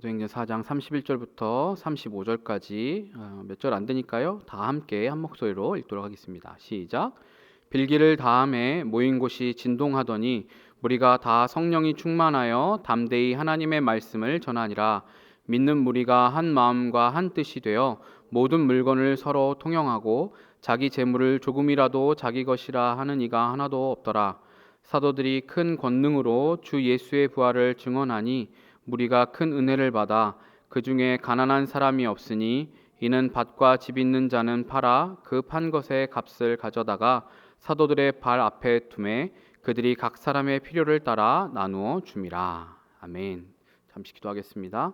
사도행전 4장 31절부터 35절까지 몇 절 안 되니까요. 다 함께 한 목소리로 읽도록 하겠습니다. 시작. 빌기를 다음에 모인 곳이 진동하더니 무리가 다 성령이 충만하여 담대히 하나님의 말씀을 전하니라. 믿는 무리가 한 마음과 한 뜻이 되어 모든 물건을 서로 통용하고 자기 재물을 조금이라도 자기 것이라 하는 이가 하나도 없더라. 사도들이 큰 권능으로 주 예수의 부활을 증언하니 무리가 큰 은혜를 받아 그 중에 가난한 사람이 없으니 이는 밭과 집 있는 자는 팔아 그 판 것의 값을 가져다가 사도들의 발 앞에 두매 그들이 각 사람의 필요를 따라 나누어 줌이라. 아멘. 잠시 기도하겠습니다.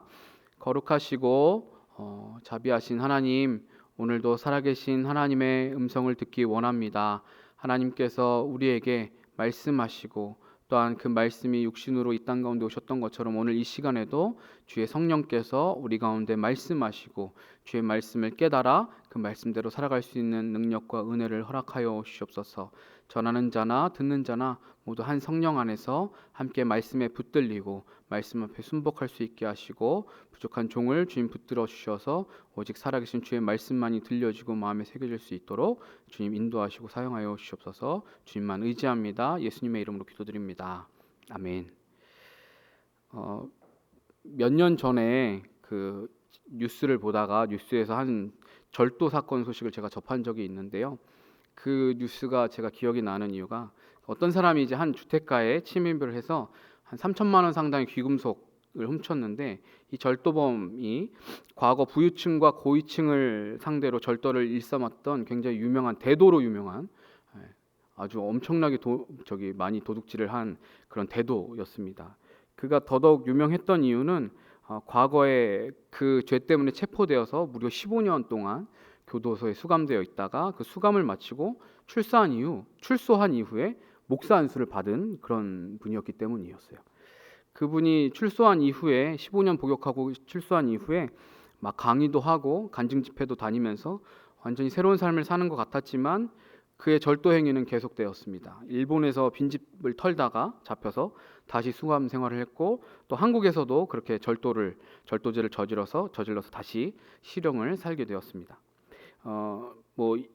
거룩하시고 자비하신 하나님, 오늘도 살아계신 하나님의 음성을 듣기 원합니다. 하나님께서 우리에게 말씀하시고 또한 그 말씀이 육신으로 이 땅 가운데 오셨던 것처럼 오늘 이 시간에도 주의 성령께서 우리 가운데 말씀하시고 주의 말씀을 깨달아 그 말씀대로 살아갈 수 있는 능력과 은혜를 허락하여 주시옵소서. 전하는 자나 듣는 자나 모두 한 성령 안에서 함께 말씀에 붙들리고 말씀 앞에 순복할 수 있게 하시고 부족한 종을 주님 붙들어 주셔서 오직 살아계신 주의 말씀만이 들려지고 마음에 새겨질 수 있도록 주님 인도하시고 사용하여 주시옵소서. 주님만 의지합니다. 예수님의 이름으로 기도드립니다. 아멘. 몇 년 전에 그 뉴스를 보다가 뉴스에서 한 절도 사건 소식을 제가 접한 적이 있는데요. 그 뉴스가 제가 기억이 나는 이유가 어떤 사람이 이제 한 주택가에 침입을 해서 한 3천만 원 상당의 귀금속을 훔쳤는데 이 절도범이 과거 부유층과 고위층을 상대로 절도를 일삼았던 굉장히 유명한 대도로 유명한 아주 엄청나게 많이 도둑질을 한 그런 대도였습니다. 그가 더더욱 유명했던 이유는 과거에 그 죄 때문에 체포되어서 무려 15년 동안 교도소에 수감되어 있다가 그 수감을 마치고 출소한 이후에 목사 안수를 받은 그런 분이었기 때문이었어요. 그분이 출소한 이후에 15년 복역하고 출소한 이후에 막 강의도 하고 간증 집회도 다니면서 완전히 새로운 삶을 사는 것 같았지만 그의 절도 행위는 계속되었습니다. 일본에서 빈집을 털다가 잡혀서 다시 수감 생활을 했고 또 한국에서도 그렇게 절도죄를 저질러서 다시 실형을 살게 되었습니다.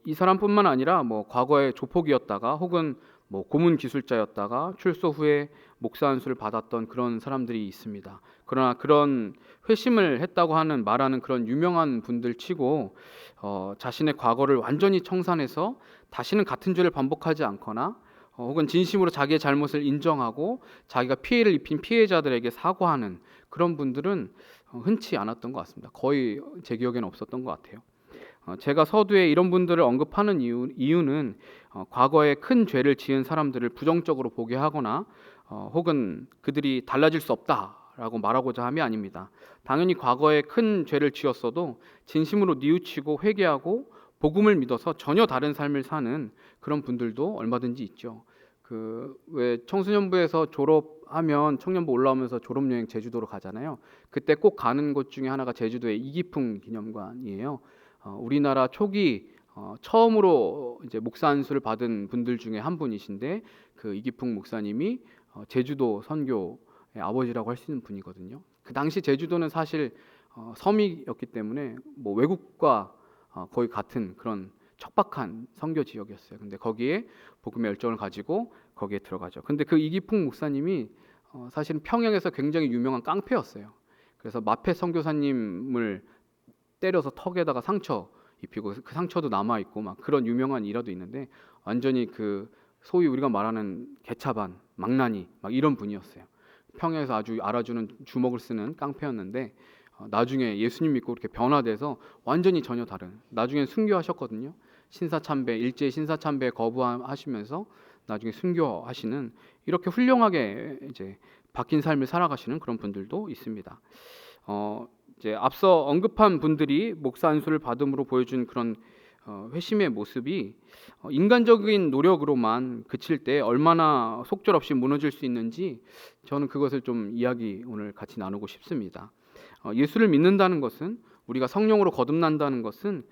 이 사람뿐만 아니라 과거에 조폭이었다가 혹은 고문 기술자였다가 출소 후에 목사 안수를 받았던 그런 사람들이 있습니다. 그러나 그런 회심을 했다고 말하는 그런 유명한 분들 치고 자신의 과거를 완전히 청산해서 다시는 같은 죄를 반복하지 않거나 혹은 진심으로 자기의 잘못을 인정하고 자기가 피해를 입힌 피해자들에게 사과하는 그런 분들은 흔치 않았던 것 같습니다. 거의 제 기억에는 없었던 것 같아요. 제가 서두에 이런 분들을 언급하는 이유는 과거에 큰 죄를 지은 사람들을 부정적으로 보게 하거나 혹은 그들이 달라질 수 없다라고 말하고자 함이 아닙니다. 당연히 과거에 큰 죄를 지었어도 진심으로 뉘우치고 회개하고 복음을 믿어서 전혀 다른 삶을 사는 그런 분들도 얼마든지 있죠. 왜 청소년부에서 졸업하면 청년부 올라오면서 졸업여행 제주도로 가잖아요. 그때 꼭 가는 곳 중에 하나가 제주도의 이기풍 기념관이에요. 우리나라 초기 처음으로 이제 목사 안수를 받은 분들 중에 한 분이신데 그 이기풍 목사님이 제주도 선교의 아버지라고 할 수 있는 분이거든요. 그 당시 제주도는 사실 섬이었기 때문에 외국과 거의 같은 그런 척박한 선교 지역이었어요. 근데 거기에 복음의 열정을 가지고 거기에 들어가죠. 근데 그 이기풍 목사님이 사실은 평양에서 굉장히 유명한 깡패였어요. 그래서 마페 선교사님을 때려서 턱에다가 상처 입히고 그 상처도 남아 있고 막 그런 유명한 일화도 있는데 완전히 그 소위 우리가 말하는 개차반, 망나니 막 이런 분이었어요. 평양에서 아주 알아주는 주먹을 쓰는 깡패였는데 나중에 예수님 믿고 이렇게 변화돼서 완전히 전혀 다른. 나중에 순교하셨거든요. 일제 신사참배 거부하시면서 나중에 순교하시는 이렇게 훌륭하게 이제 바뀐 삶을 살아가시는 그런 분들도 있습니다. 이제 앞서 언급한 분들이 목사 안수를 받음으로 보여준 그런 회심의 모습이 인간적인 노력으로만 그칠 때 얼마나 속절없이 무너질 수 있는지 저는 그것을 좀 오늘 같이 나누고 싶습니다. 예수를 믿는다는 것은 우리가 성령으로 거듭난다는 것은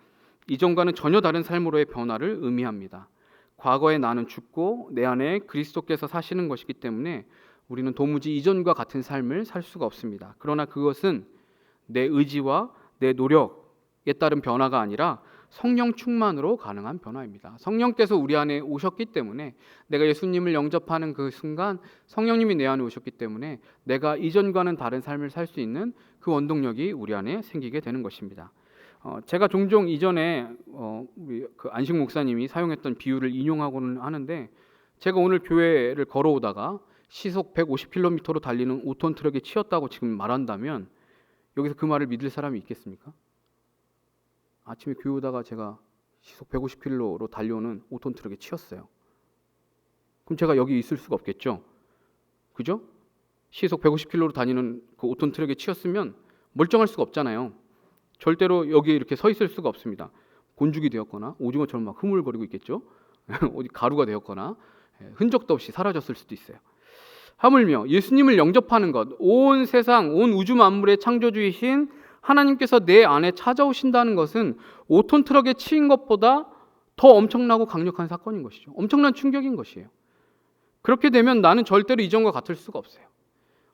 이전과는 전혀 다른 삶으로의 변화를 의미합니다. 과거의 나는 죽고 내 안에 그리스도께서 사시는 것이기 때문에 우리는 도무지 이전과 같은 삶을 살 수가 없습니다. 그러나 그것은 내 의지와 내 노력에 따른 변화가 아니라 성령 충만으로 가능한 변화입니다. 성령께서 우리 안에 오셨기 때문에, 내가 예수님을 영접하는 그 순간 성령님이 내 안에 오셨기 때문에 내가 이전과는 다른 삶을 살 수 있는 그 원동력이 우리 안에 생기게 되는 것입니다. 제가 종종 이전에 우리 그 안식 목사님이 사용했던 비유를 인용하고는 하는데, 제가 오늘 교회를 걸어오다가 시속 150km로 달리는 5톤 트럭에 치였다고 지금 말한다면 여기서 그 말을 믿을 사람이 있겠습니까? 아침에 교회 오다가 제가 시속 150km로 달려오는 5톤 트럭에 치였어요. 그럼 제가 여기 있을 수가 없겠죠? 그죠? 시속 150km로 다니는 그 5톤 트럭에 치였으면 멀쩡할 수가 없잖아요. 절대로 여기 이렇게 서 있을 수가 없습니다. 곤죽이 되었거나 오징어처럼 막 흐물거리고 있겠죠? 어디 가루가 되었거나 흔적도 없이 사라졌을 수도 있어요. 하물며 예수님을 영접하는 것, 온 세상, 온 우주 만물의 창조주이신 하나님께서 내 안에 찾아오신다는 것은 5톤 트럭에 치인 것보다 더 엄청나고 강력한 사건인 것이죠. 엄청난 충격인 것이에요. 그렇게 되면 나는 절대로 이전과 같을 수가 없어요.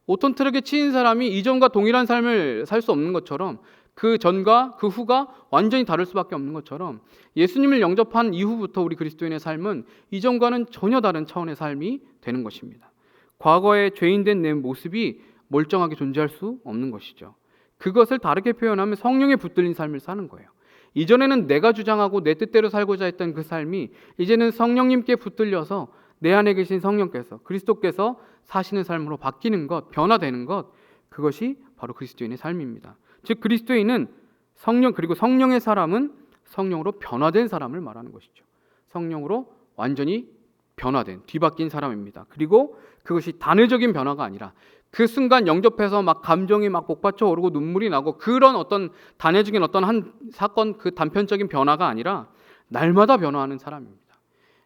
5톤 트럭에 치인 사람이 이전과 동일한 삶을 살 수 없는 것처럼, 그 전과 그 후가 완전히 다를 수밖에 없는 것처럼, 예수님을 영접한 이후부터 우리 그리스도인의 삶은 이전과는 전혀 다른 차원의 삶이 되는 것입니다. 과거의 죄인된 내 모습이 멀쩡하게 존재할 수 없는 것이죠. 그것을 다르게 표현하면 성령에 붙들린 삶을 사는 거예요. 이전에는 내가 주장하고 내 뜻대로 살고자 했던 그 삶이 이제는 성령님께 붙들려서 내 안에 계신 성령께서, 그리스도께서 사시는 삶으로 바뀌는 것, 변화되는 것, 그것이 바로 그리스도인의 삶입니다. 즉 그리스도인은 성령, 그리고 성령의 사람은 성령으로 변화된 사람을 말하는 것이죠. 성령으로 완전히 변화된, 뒤바뀐 사람입니다. 그리고 그것이 단회적인 변화가 아니라 그 순간 영접해서 막 감정이 막 복받쳐 오르고 눈물이 나고 그런 어떤 단회적인 어떤 한 사건, 그 단편적인 변화가 아니라 날마다 변화하는 사람입니다.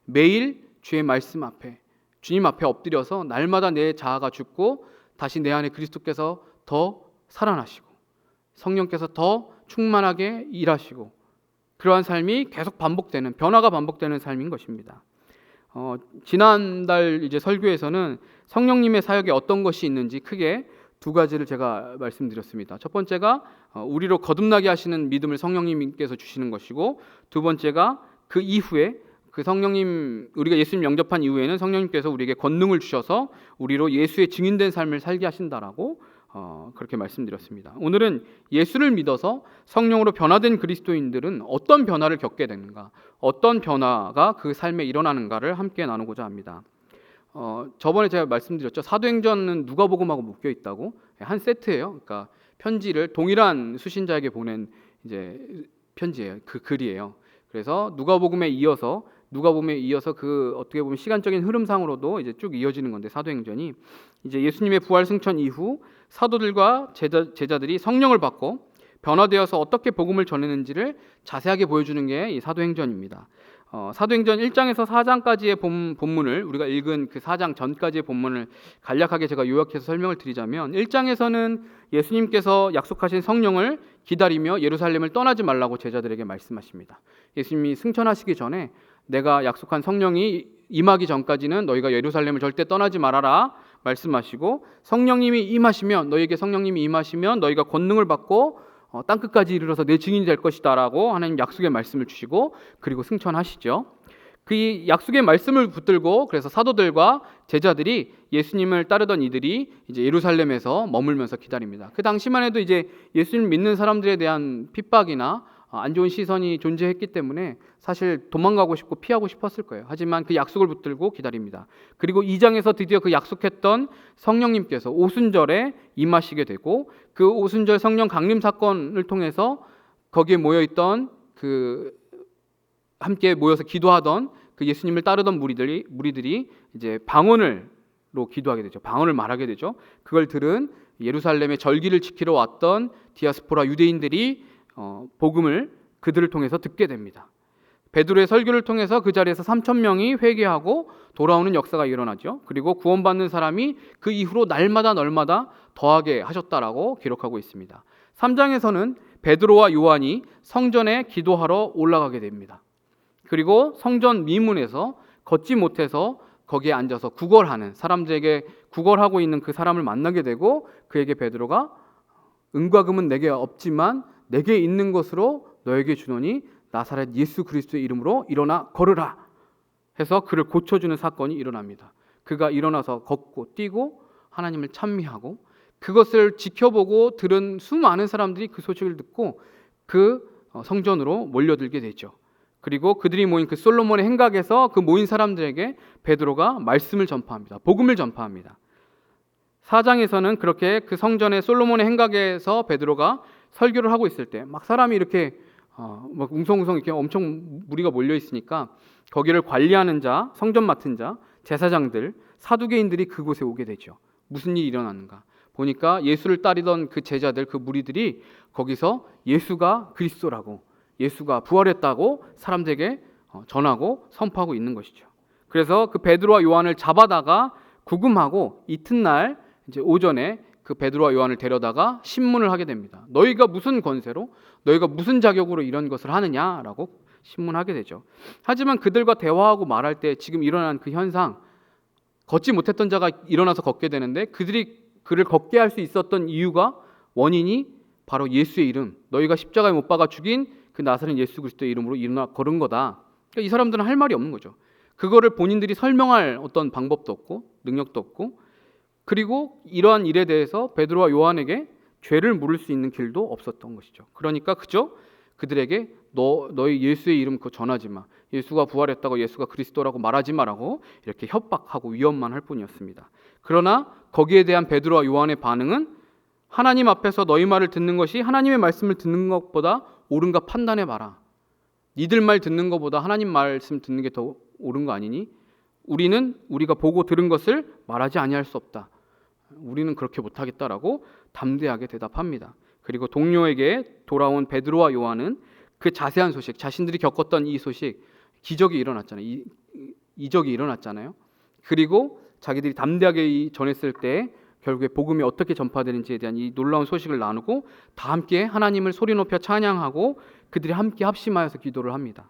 매일 주의 말씀 앞에, 주님 앞에 엎드려서 날마다 내 자아가 죽고 다시 내 안에 그리스도께서 더 살아나시고 성령께서 더 충만하게 일하시고, 그러한 삶이 계속 반복되는, 변화가 반복되는 삶인 것입니다. 지난달 이제 설교에서는 성령님의 사역에 어떤 것이 있는지 크게 두 가지를 제가 말씀드렸습니다. 첫 번째가 우리로 거듭나게 하시는 믿음을 성령님께서 주시는 것이고, 두 번째가 그 이후에 그 성령님, 우리가 예수님 영접한 이후에는 성령님께서 우리에게 권능을 주셔서 우리로 예수의 증인된 삶을 살게 하신다라고 그렇게 말씀드렸습니다. 오늘은 예수를 믿어서 성령으로 변화된 그리스도인들은 어떤 변화를 겪게 되는가, 어떤 변화가 그 삶에 일어나는가를 함께 나누고자 합니다. 저번에 제가 말씀드렸죠. 사도행전은 누가복음하고 묶여 있다고, 한 세트예요. 그러니까 편지를 동일한 수신자에게 보낸 이제 편지예요. 그 글이에요. 그래서 누가복음에 이어서 그 어떻게 보면 시간적인 흐름상으로도 이제 쭉 이어지는 건데, 사도행전이 이제 예수님의 부활 승천 이후 사도들과 제자들이 성령을 받고 변화되어서 어떻게 복음을 전했는지를 자세하게 보여주는 게 이 사도행전입니다. 사도행전 1장에서 4장까지의 본문을, 우리가 읽은 그 4장 전까지의 본문을 간략하게 제가 요약해서 설명을 드리자면, 1장에서는 예수님께서 약속하신 성령을 기다리며 예루살렘을 떠나지 말라고 제자들에게 말씀하십니다. 예수님이 승천하시기 전에 내가 약속한 성령이 임하기 전까지는 너희가 예루살렘을 절대 떠나지 말아라 말씀하시고, 성령님이 임하시면, 너희에게 성령님이 임하시면 너희가 권능을 받고 땅끝까지 이르러서 내 증인이 될 것이다 라고 하나님 약속의 말씀을 주시고, 그리고 승천하시죠. 그 약속의 말씀을 붙들고 그래서 사도들과 제자들이, 예수님을 따르던 이들이 이제 예루살렘에서 머물면서 기다립니다. 그 당시만 해도 이제 예수님 믿는 사람들에 대한 핍박이나 안 좋은 시선이 존재했기 때문에 사실 도망가고 싶고 피하고 싶었을 거예요. 하지만 그 약속을 붙들고 기다립니다. 그리고 2장에서 드디어 그 약속했던 성령님께서 오순절에 임하시게 되고, 그 오순절 성령 강림 사건을 통해서 거기에 모여있던 그 함께 모여서 기도하던 그 예수님을 따르던 무리들이 이제 방언으로 기도하게 되죠. 방언을 말하게 되죠. 그걸 들은 예루살렘의 절기를 지키러 왔던 디아스포라 유대인들이 복음을 그들을 통해서 듣게 됩니다. 베드로의 설교를 통해서 그 자리에서 3,000명이 회개하고 돌아오는 역사가 일어나죠. 그리고 구원받는 사람이 그 이후로 날마다 더하게 하셨다라고 기록하고 있습니다. 3장에서는 베드로와 요한이 성전에 기도하러 올라가게 됩니다. 그리고 성전 미문에서 걷지 못해서 거기에 앉아서 구걸하는 사람들에게 구걸하고 있는 그 사람을 만나게 되고, 그에게 베드로가 은과 금은 내게 없지만 내게 있는 것으로 너에게 주노니 나사렛 예수 그리스도의 이름으로 일어나 걸으라 해서 그를 고쳐주는 사건이 일어납니다. 그가 일어나서 걷고 뛰고 하나님을 찬미하고 그것을 지켜보고 들은 수많은 사람들이 그 소식을 듣고 그 성전으로 몰려들게 되죠. 그리고 그들이 모인 그 솔로몬의 행각에서 그 모인 사람들에게 베드로가 말씀을 전파합니다. 복음을 전파합니다. 4장에서는 그렇게 그 성전의 솔로몬의 행각에서 베드로가 설교를 하고 있을 때 막 사람이 이렇게 막 웅성웅성 이렇게 엄청 무리가 몰려 있으니까 거기를 관리하는 자, 성전 맡은 자, 제사장들, 사두개인들이 그곳에 오게 되죠. 무슨 일이 일어나는가? 보니까 예수를 따르던 그 제자들, 그 무리들이 거기서 예수가 그리스도라고, 예수가 부활했다고 사람들에게 전하고 선포하고 있는 것이죠. 그래서 그 베드로와 요한을 잡아다가 구금하고 이튿날 이제 오전에 그 베드로와 요한을 데려다가 신문을 하게 됩니다. 너희가 무슨 권세로, 너희가 무슨 자격으로 이런 것을 하느냐라고 신문하게 되죠. 하지만 그들과 대화하고 말할 때 지금 일어난 그 현상, 걷지 못했던 자가 일어나서 걷게 되는데 그들이 그를 걷게 할 수 있었던 이유가, 원인이 바로 예수의 이름, 너희가 십자가에 못 박아 죽인 그 나사렛 예수 그리스도의 이름으로 일어나 걸은 거다. 그러니까 이 사람들은 할 말이 없는 거죠. 그거를 본인들이 설명할 어떤 방법도 없고 능력도 없고, 그리고 이러한 일에 대해서 베드로와 요한에게 죄를 물을 수 있는 길도 없었던 것이죠. 그러니까 그저 그들에게 너희 예수의 이름 그거 전하지 마, 예수가 부활했다고, 예수가 그리스도라고 말하지 마라고 이렇게 협박하고 위협만 할 뿐이었습니다. 그러나 거기에 대한 베드로와 요한의 반응은 하나님 앞에서 너희 말을 듣는 것이 하나님의 말씀을 듣는 것보다 옳은가 판단해 봐라. 니들 말 듣는 것보다 하나님 말씀 듣는 게 더 옳은 거 아니니? 우리가 보고 들은 것을 말하지 아니할 수 없다. 우리는 그렇게 못하겠다라고 담대하게 대답합니다. 그리고 동료에게 돌아온 베드로와 요한은 그 자세한 소식, 자신들이 겪었던 이 소식, 기적이 일어났잖아요. 이적이 일어났잖아요. 그리고 자기들이 담대하게 전했을 때 결국에 복음이 어떻게 전파되는지에 대한 이 놀라운 소식을 나누고 다 함께 하나님을 소리 높여 찬양하고 그들이 함께 합심하여서 기도를 합니다.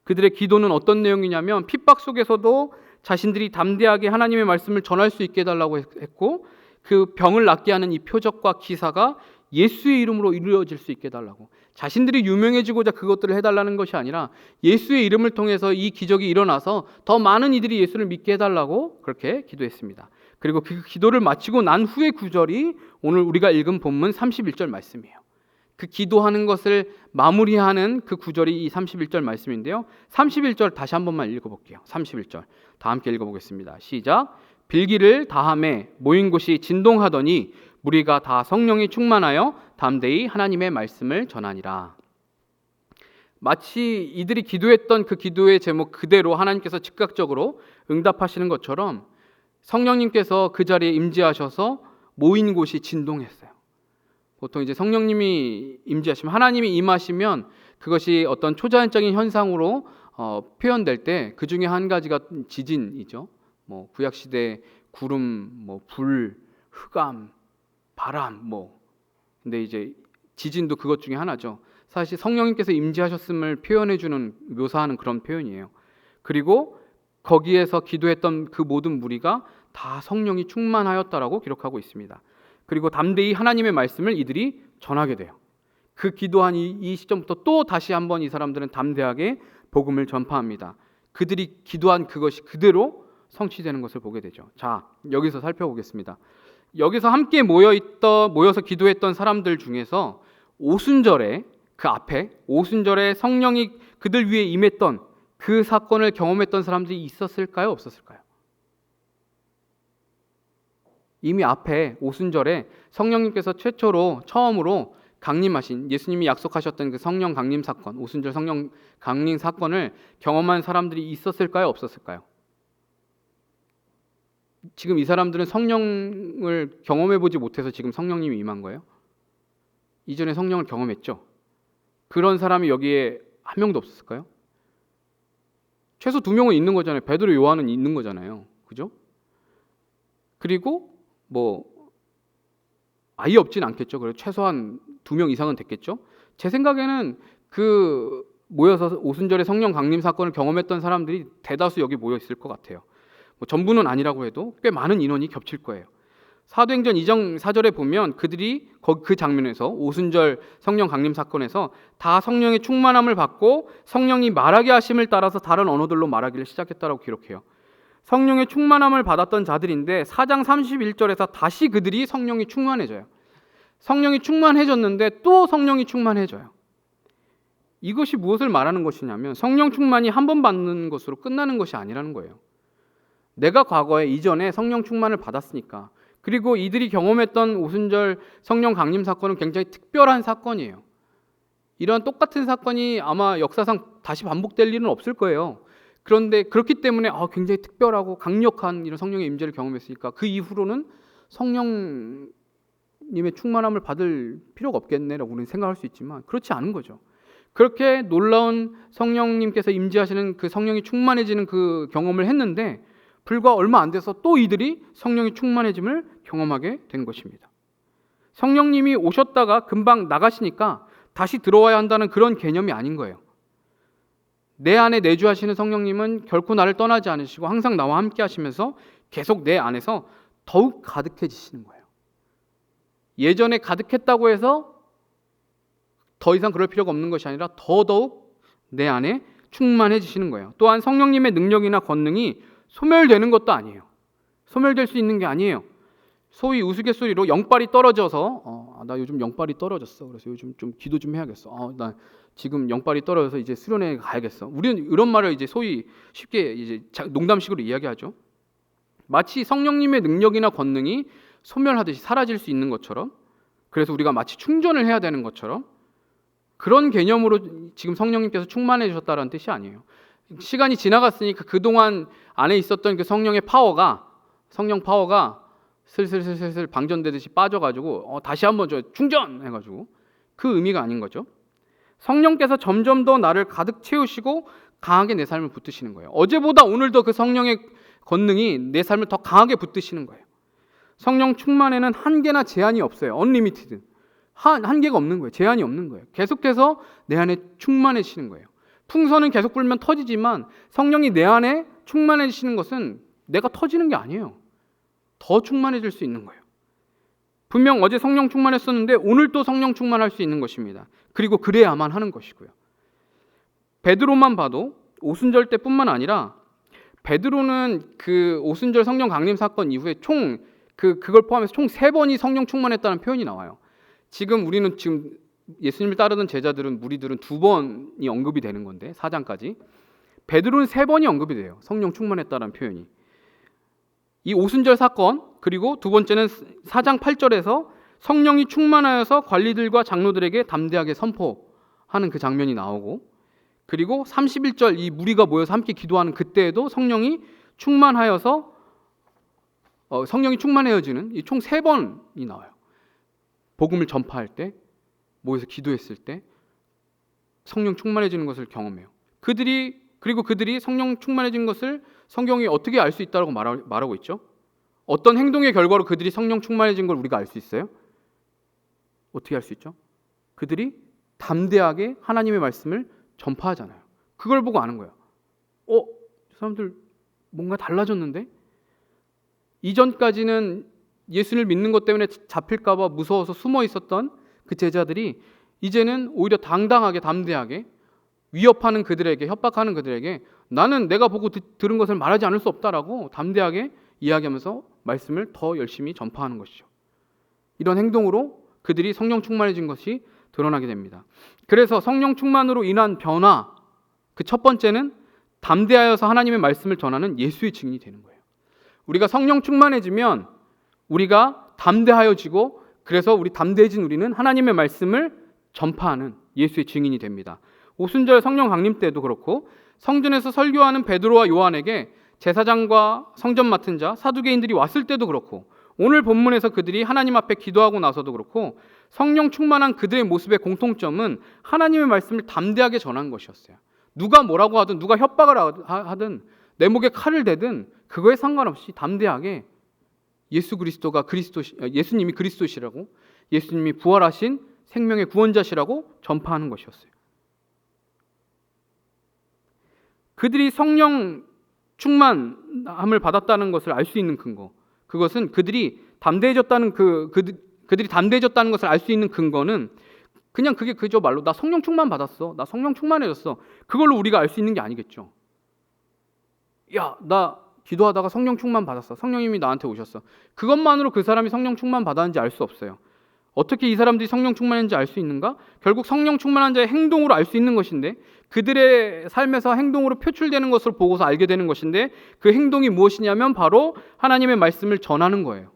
그들의 기도는 어떤 내용이냐면 핍박 속에서도 자신들이 담대하게 하나님의 말씀을 전할 수 있게 해달라고 했고, 그 병을 낫게 하는 이 표적과 기사가 예수의 이름으로 이루어질 수 있게 해달라고, 자신들이 유명해지고자 그것들을 해달라는 것이 아니라 예수의 이름을 통해서 이 기적이 일어나서 더 많은 이들이 예수를 믿게 해달라고 그렇게 기도했습니다. 그리고 그 기도를 마치고 난 후의 구절이 오늘 우리가 읽은 본문 31절 말씀이에요. 그 기도하는 것을 마무리하는 그 구절이 이 31절 말씀인데요. 31절 다시 한 번만 읽어볼게요. 31절 다 함께 읽어보겠습니다. 시작. 빌기를 다함에 모인 곳이 진동하더니 무리가 다 성령이 충만하여 담대히 하나님의 말씀을 전하니라. 마치 이들이 기도했던 그 기도의 제목 그대로 하나님께서 즉각적으로 응답하시는 것처럼 성령님께서 그 자리에 임재하셔서 모인 곳이 진동했어요. 보통 이제 성령님이 임재하시면, 하나님이 임하시면 그것이 어떤 초자연적인 현상으로 표현될 때 그 중에 한 가지가 지진이죠. 뭐 구약 시대 구름, 뭐 불, 흑암, 바람, 근데 이제 지진도 그것 중에 하나죠. 사실 성령님께서 임재하셨음을 표현해주는, 묘사하는 그런 표현이에요. 그리고 거기에서 기도했던 그 모든 무리가 다 성령이 충만하였다라고 기록하고 있습니다. 그리고 담대히 하나님의 말씀을 이들이 전하게 돼요. 그 기도한 이 시점부터 또 다시 한번 이 사람들은 담대하게 복음을 전파합니다. 그들이 기도한 그것이 그대로 성취되는 것을 보게 되죠. 자, 여기서 살펴보겠습니다. 여기서 함께 모여서 기도했던 사람들 중에서 오순절에, 그 앞에 오순절에 성령이 그들 위에 임했던 그 사건을 경험했던 사람들이 있었을까요? 없었을까요? 이미 앞에 오순절에 성령님께서 처음으로 강림하신, 예수님이 약속하셨던 그 성령 강림 사건, 오순절 성령 강림 사건을 경험한 사람들이 있었을까요? 없었을까요? 지금 이 사람들은 성령을 경험해보지 못해서 지금 성령님이 임한 거예요? 이전에 성령을 경험했죠? 그런 사람이 여기에 한 명도 없었을까요? 최소 2명은 있는 거잖아요. 베드로, 요한은 있는 거잖아요. 그죠? 그리고 아예 없진 않겠죠. 그래서 최소한 2명 이상은 됐겠죠. 제 생각에는 그 모여서 오순절에 성령 강림 사건을 경험했던 사람들이 대다수 여기 모여 있을 것 같아요. 전부는 아니라고 해도 꽤 많은 인원이 겹칠 거예요. 사도행전 2장 4절에 보면 그들이 그 장면에서 오순절 성령 강림 사건에서 다 성령의 충만함을 받고 성령이 말하게 하심을 따라서 다른 언어들로 말하기를 시작했다라고 기록해요. 성령의 충만함을 받았던 자들인데 4장 31절에서 다시 그들이 성령이 충만해져요. 성령이 충만해졌는데 또 성령이 충만해져요. 이것이 무엇을 말하는 것이냐면 성령 충만이 한 번 받는 것으로 끝나는 것이 아니라는 거예요. 내가 과거에 이전에 성령 충만을 받았으니까, 그리고 이들이 경험했던 오순절 성령 강림 사건은 굉장히 특별한 사건이에요. 이런 똑같은 사건이 아마 역사상 다시 반복될 일은 없을 거예요. 그런데 그렇기 때문에 굉장히 특별하고 강력한 이런 성령의 임재를 경험했으니까 그 이후로는 성령님의 충만함을 받을 필요가 없겠네라고 우리는 생각할 수 있지만 그렇지 않은 거죠. 그렇게 놀라운 성령님께서 임재하시는 그 성령이 충만해지는 그 경험을 했는데 불과 얼마 안 돼서 또 이들이 성령이 충만해짐을 경험하게 된 것입니다. 성령님이 오셨다가 금방 나가시니까 다시 들어와야 한다는 그런 개념이 아닌 거예요. 내 안에 내주하시는 성령님은 결코 나를 떠나지 않으시고 항상 나와 함께 하시면서 계속 내 안에서 더욱 가득해지시는 거예요. 예전에 가득했다고 해서 더 이상 그럴 필요가 없는 것이 아니라 더더욱 내 안에 충만해지시는 거예요. 또한 성령님의 능력이나 권능이 소멸되는 것도 아니에요. 소멸될 수 있는 게 아니에요. 소위 우스갯소리로 영빨이 떨어져서 나 요즘 영빨이 떨어졌어. 그래서 요즘 좀 기도 좀 해야겠어. 나 지금 영빨이 떨어져서 이제 수련회 가야겠어. 우리는 이런 말을 이제 소위 쉽게 이제 농담식으로 이야기하죠. 마치 성령님의 능력이나 권능이 소멸하듯이 사라질 수 있는 것처럼, 그래서 우리가 마치 충전을 해야 되는 것처럼 그런 개념으로 지금 성령님께서 충만해 주셨다는 뜻이 아니에요. 시간이 지나갔으니까 그동안 안에 있었던 그 성령 파워가 슬슬 방전되듯이 빠져가지고 다시 한번 충전해가지고 그 의미가 아닌 거죠. 성령께서 점점 더 나를 가득 채우시고 강하게 내 삶을 붙드시는 거예요. 어제보다 오늘 더 그 성령의 권능이 내 삶을 더 강하게 붙드시는 거예요. 성령 충만에는 한계나 제한이 없어요. 언리미티드. 한계가 없는 거예요. 제한이 없는 거예요. 계속해서 내 안에 충만해지시는 거예요. 풍선은 계속 불면 터지지만 성령이 내 안에 충만해지시는 것은 내가 터지는 게 아니에요. 더 충만해질 수 있는 거예요. 분명 어제 성령 충만했었는데 오늘 또 성령 충만할 수 있는 것입니다. 그리고 그래야만 하는 것이고요. 베드로만 봐도 오순절 때뿐만 아니라 베드로는 그 오순절 성령 강림 사건 이후에 그걸 포함해서 총 3번이 성령 충만했다는 표현이 나와요. 우리는 예수님을 따르던 제자들은, 무리들은 2번이 언급이 되는 건데 4장까지. 베드로는 3번이 언급이 돼요. 성령 충만했다는 표현이. 이 오순절 사건, 그리고 두 번째는 4장 8절에서 성령이 충만하여서 관리들과 장로들에게 담대하게 선포하는 그 장면이 나오고, 그리고 31절 이 무리가 모여서 함께 기도하는 그때에도 성령이 충만하여서 성령이 충만해지는 이 총 3번이 나와요. 복음을 전파할 때, 모여서 기도했을 때 성령 충만해지는 것을 경험해요. 그들이 성령 충만해진 것을 성경이 어떻게 알 수 있다고 말하고 있죠? 어떤 행동의 결과로 그들이 성령 충만해진 걸 우리가 알 수 있어요? 어떻게 알 수 있죠? 그들이 담대하게 하나님의 말씀을 전파하잖아요. 그걸 보고 아는 거예요. 저 사람들 뭔가 달라졌는데? 이전까지는 예수를 믿는 것 때문에 잡힐까 봐 무서워서 숨어 있었던 그 제자들이 이제는 오히려 당당하게 담대하게 위협하는 그들에게, 협박하는 그들에게 나는 내가 보고 들은 것을 말하지 않을 수 없다라고 담대하게 이야기하면서 말씀을 더 열심히 전파하는 것이죠. 이런 행동으로 그들이 성령 충만해진 것이 드러나게 됩니다. 그래서 성령 충만으로 인한 변화, 그 첫 번째는 담대하여서 하나님의 말씀을 전하는 예수의 증인이 되는 거예요. 우리가 성령 충만해지면 우리가 담대하여지고, 그래서 담대해진 우리는 하나님의 말씀을 전파하는 예수의 증인이 됩니다. 오순절 성령 강림 때도 그렇고 성전에서 설교하는 베드로와 요한에게 제사장과 성전 맡은 자, 사두개인들이 왔을 때도 그렇고, 오늘 본문에서 그들이 하나님 앞에 기도하고 나서도 그렇고, 성령 충만한 그들의 모습의 공통점은 하나님의 말씀을 담대하게 전한 것이었어요. 누가 뭐라고 하든, 누가 협박을 하든, 내 목에 칼을 대든 그거에 상관없이 담대하게 예수님이 그리스도시라고, 예수님이 부활하신 생명의 구원자시라고 전파하는 것이었어요. 그들이 성령 충만함을 받았다는 것을 알 수 있는 근거, 그것은 그들이 담대해졌다는 그들이 담대해졌다는 것을 알 수 있는 근거는 그냥 그게 그저 말로 나 성령 충만 받았어, 나 성령 충만해졌어, 그걸로 우리가 알 수 있는 게 아니겠죠. 야, 나 기도하다가 성령 충만 받았어, 성령님이 나한테 오셨어. 그것만으로 그 사람이 성령 충만 받았는지 알 수 없어요. 어떻게 이 사람들이 성령 충만했는지 알 수 있는가? 결국 성령 충만한 자의 행동으로 알 수 있는 것인데, 그들의 삶에서 행동으로 표출되는 것을 보고서 알게 되는 것인데, 그 행동이 무엇이냐면 바로 하나님의 말씀을 전하는 거예요.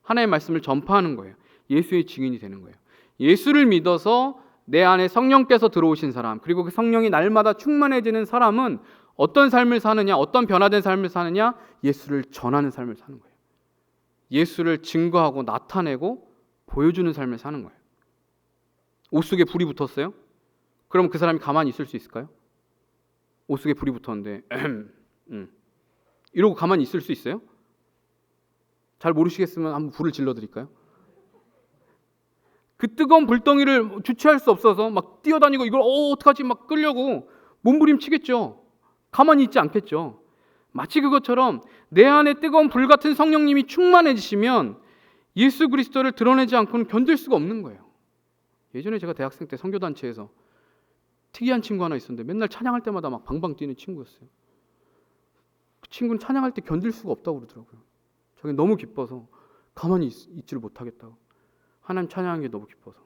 하나님의 말씀을 전파하는 거예요. 예수의 증인이 되는 거예요. 예수를 믿어서 내 안에 성령께서 들어오신 사람, 그리고 그 성령이 날마다 충만해지는 사람은 어떤 삶을 사느냐, 어떤 변화된 삶을 사느냐? 예수를 전하는 삶을 사는 거예요. 예수를 증거하고 나타내고 보여주는 삶을 사는 거예요. 옷 속에 불이 붙었어요? 그럼 그 사람이 가만히 있을 수 있을까요? 옷 속에 불이 붙었는데 이러고 가만히 있을 수 있어요? 잘 모르시겠으면 한번 불을 질러 드릴까요? 그 뜨거운 불덩이를 주체할 수 없어서 막 뛰어다니고 이걸 어떡하지 막 끌려고 몸부림치겠죠. 가만히 있지 않겠죠. 마치 그것처럼 내 안에 뜨거운 불 같은 성령님이 충만해지시면 예수 그리스도를 드러내지 않고는 견딜 수가 없는 거예요. 예전에 제가 대학생 때 선교단체에서 특이한 친구 하나 있었는데 맨날 찬양할 때마다 막 방방 뛰는 친구였어요. 그 친구는 찬양할 때 견딜 수가 없다고 그러더라고요. 자기 너무 기뻐서 가만히 있지를 못하겠다고. 하나님 찬양하는 게 너무 기뻐서.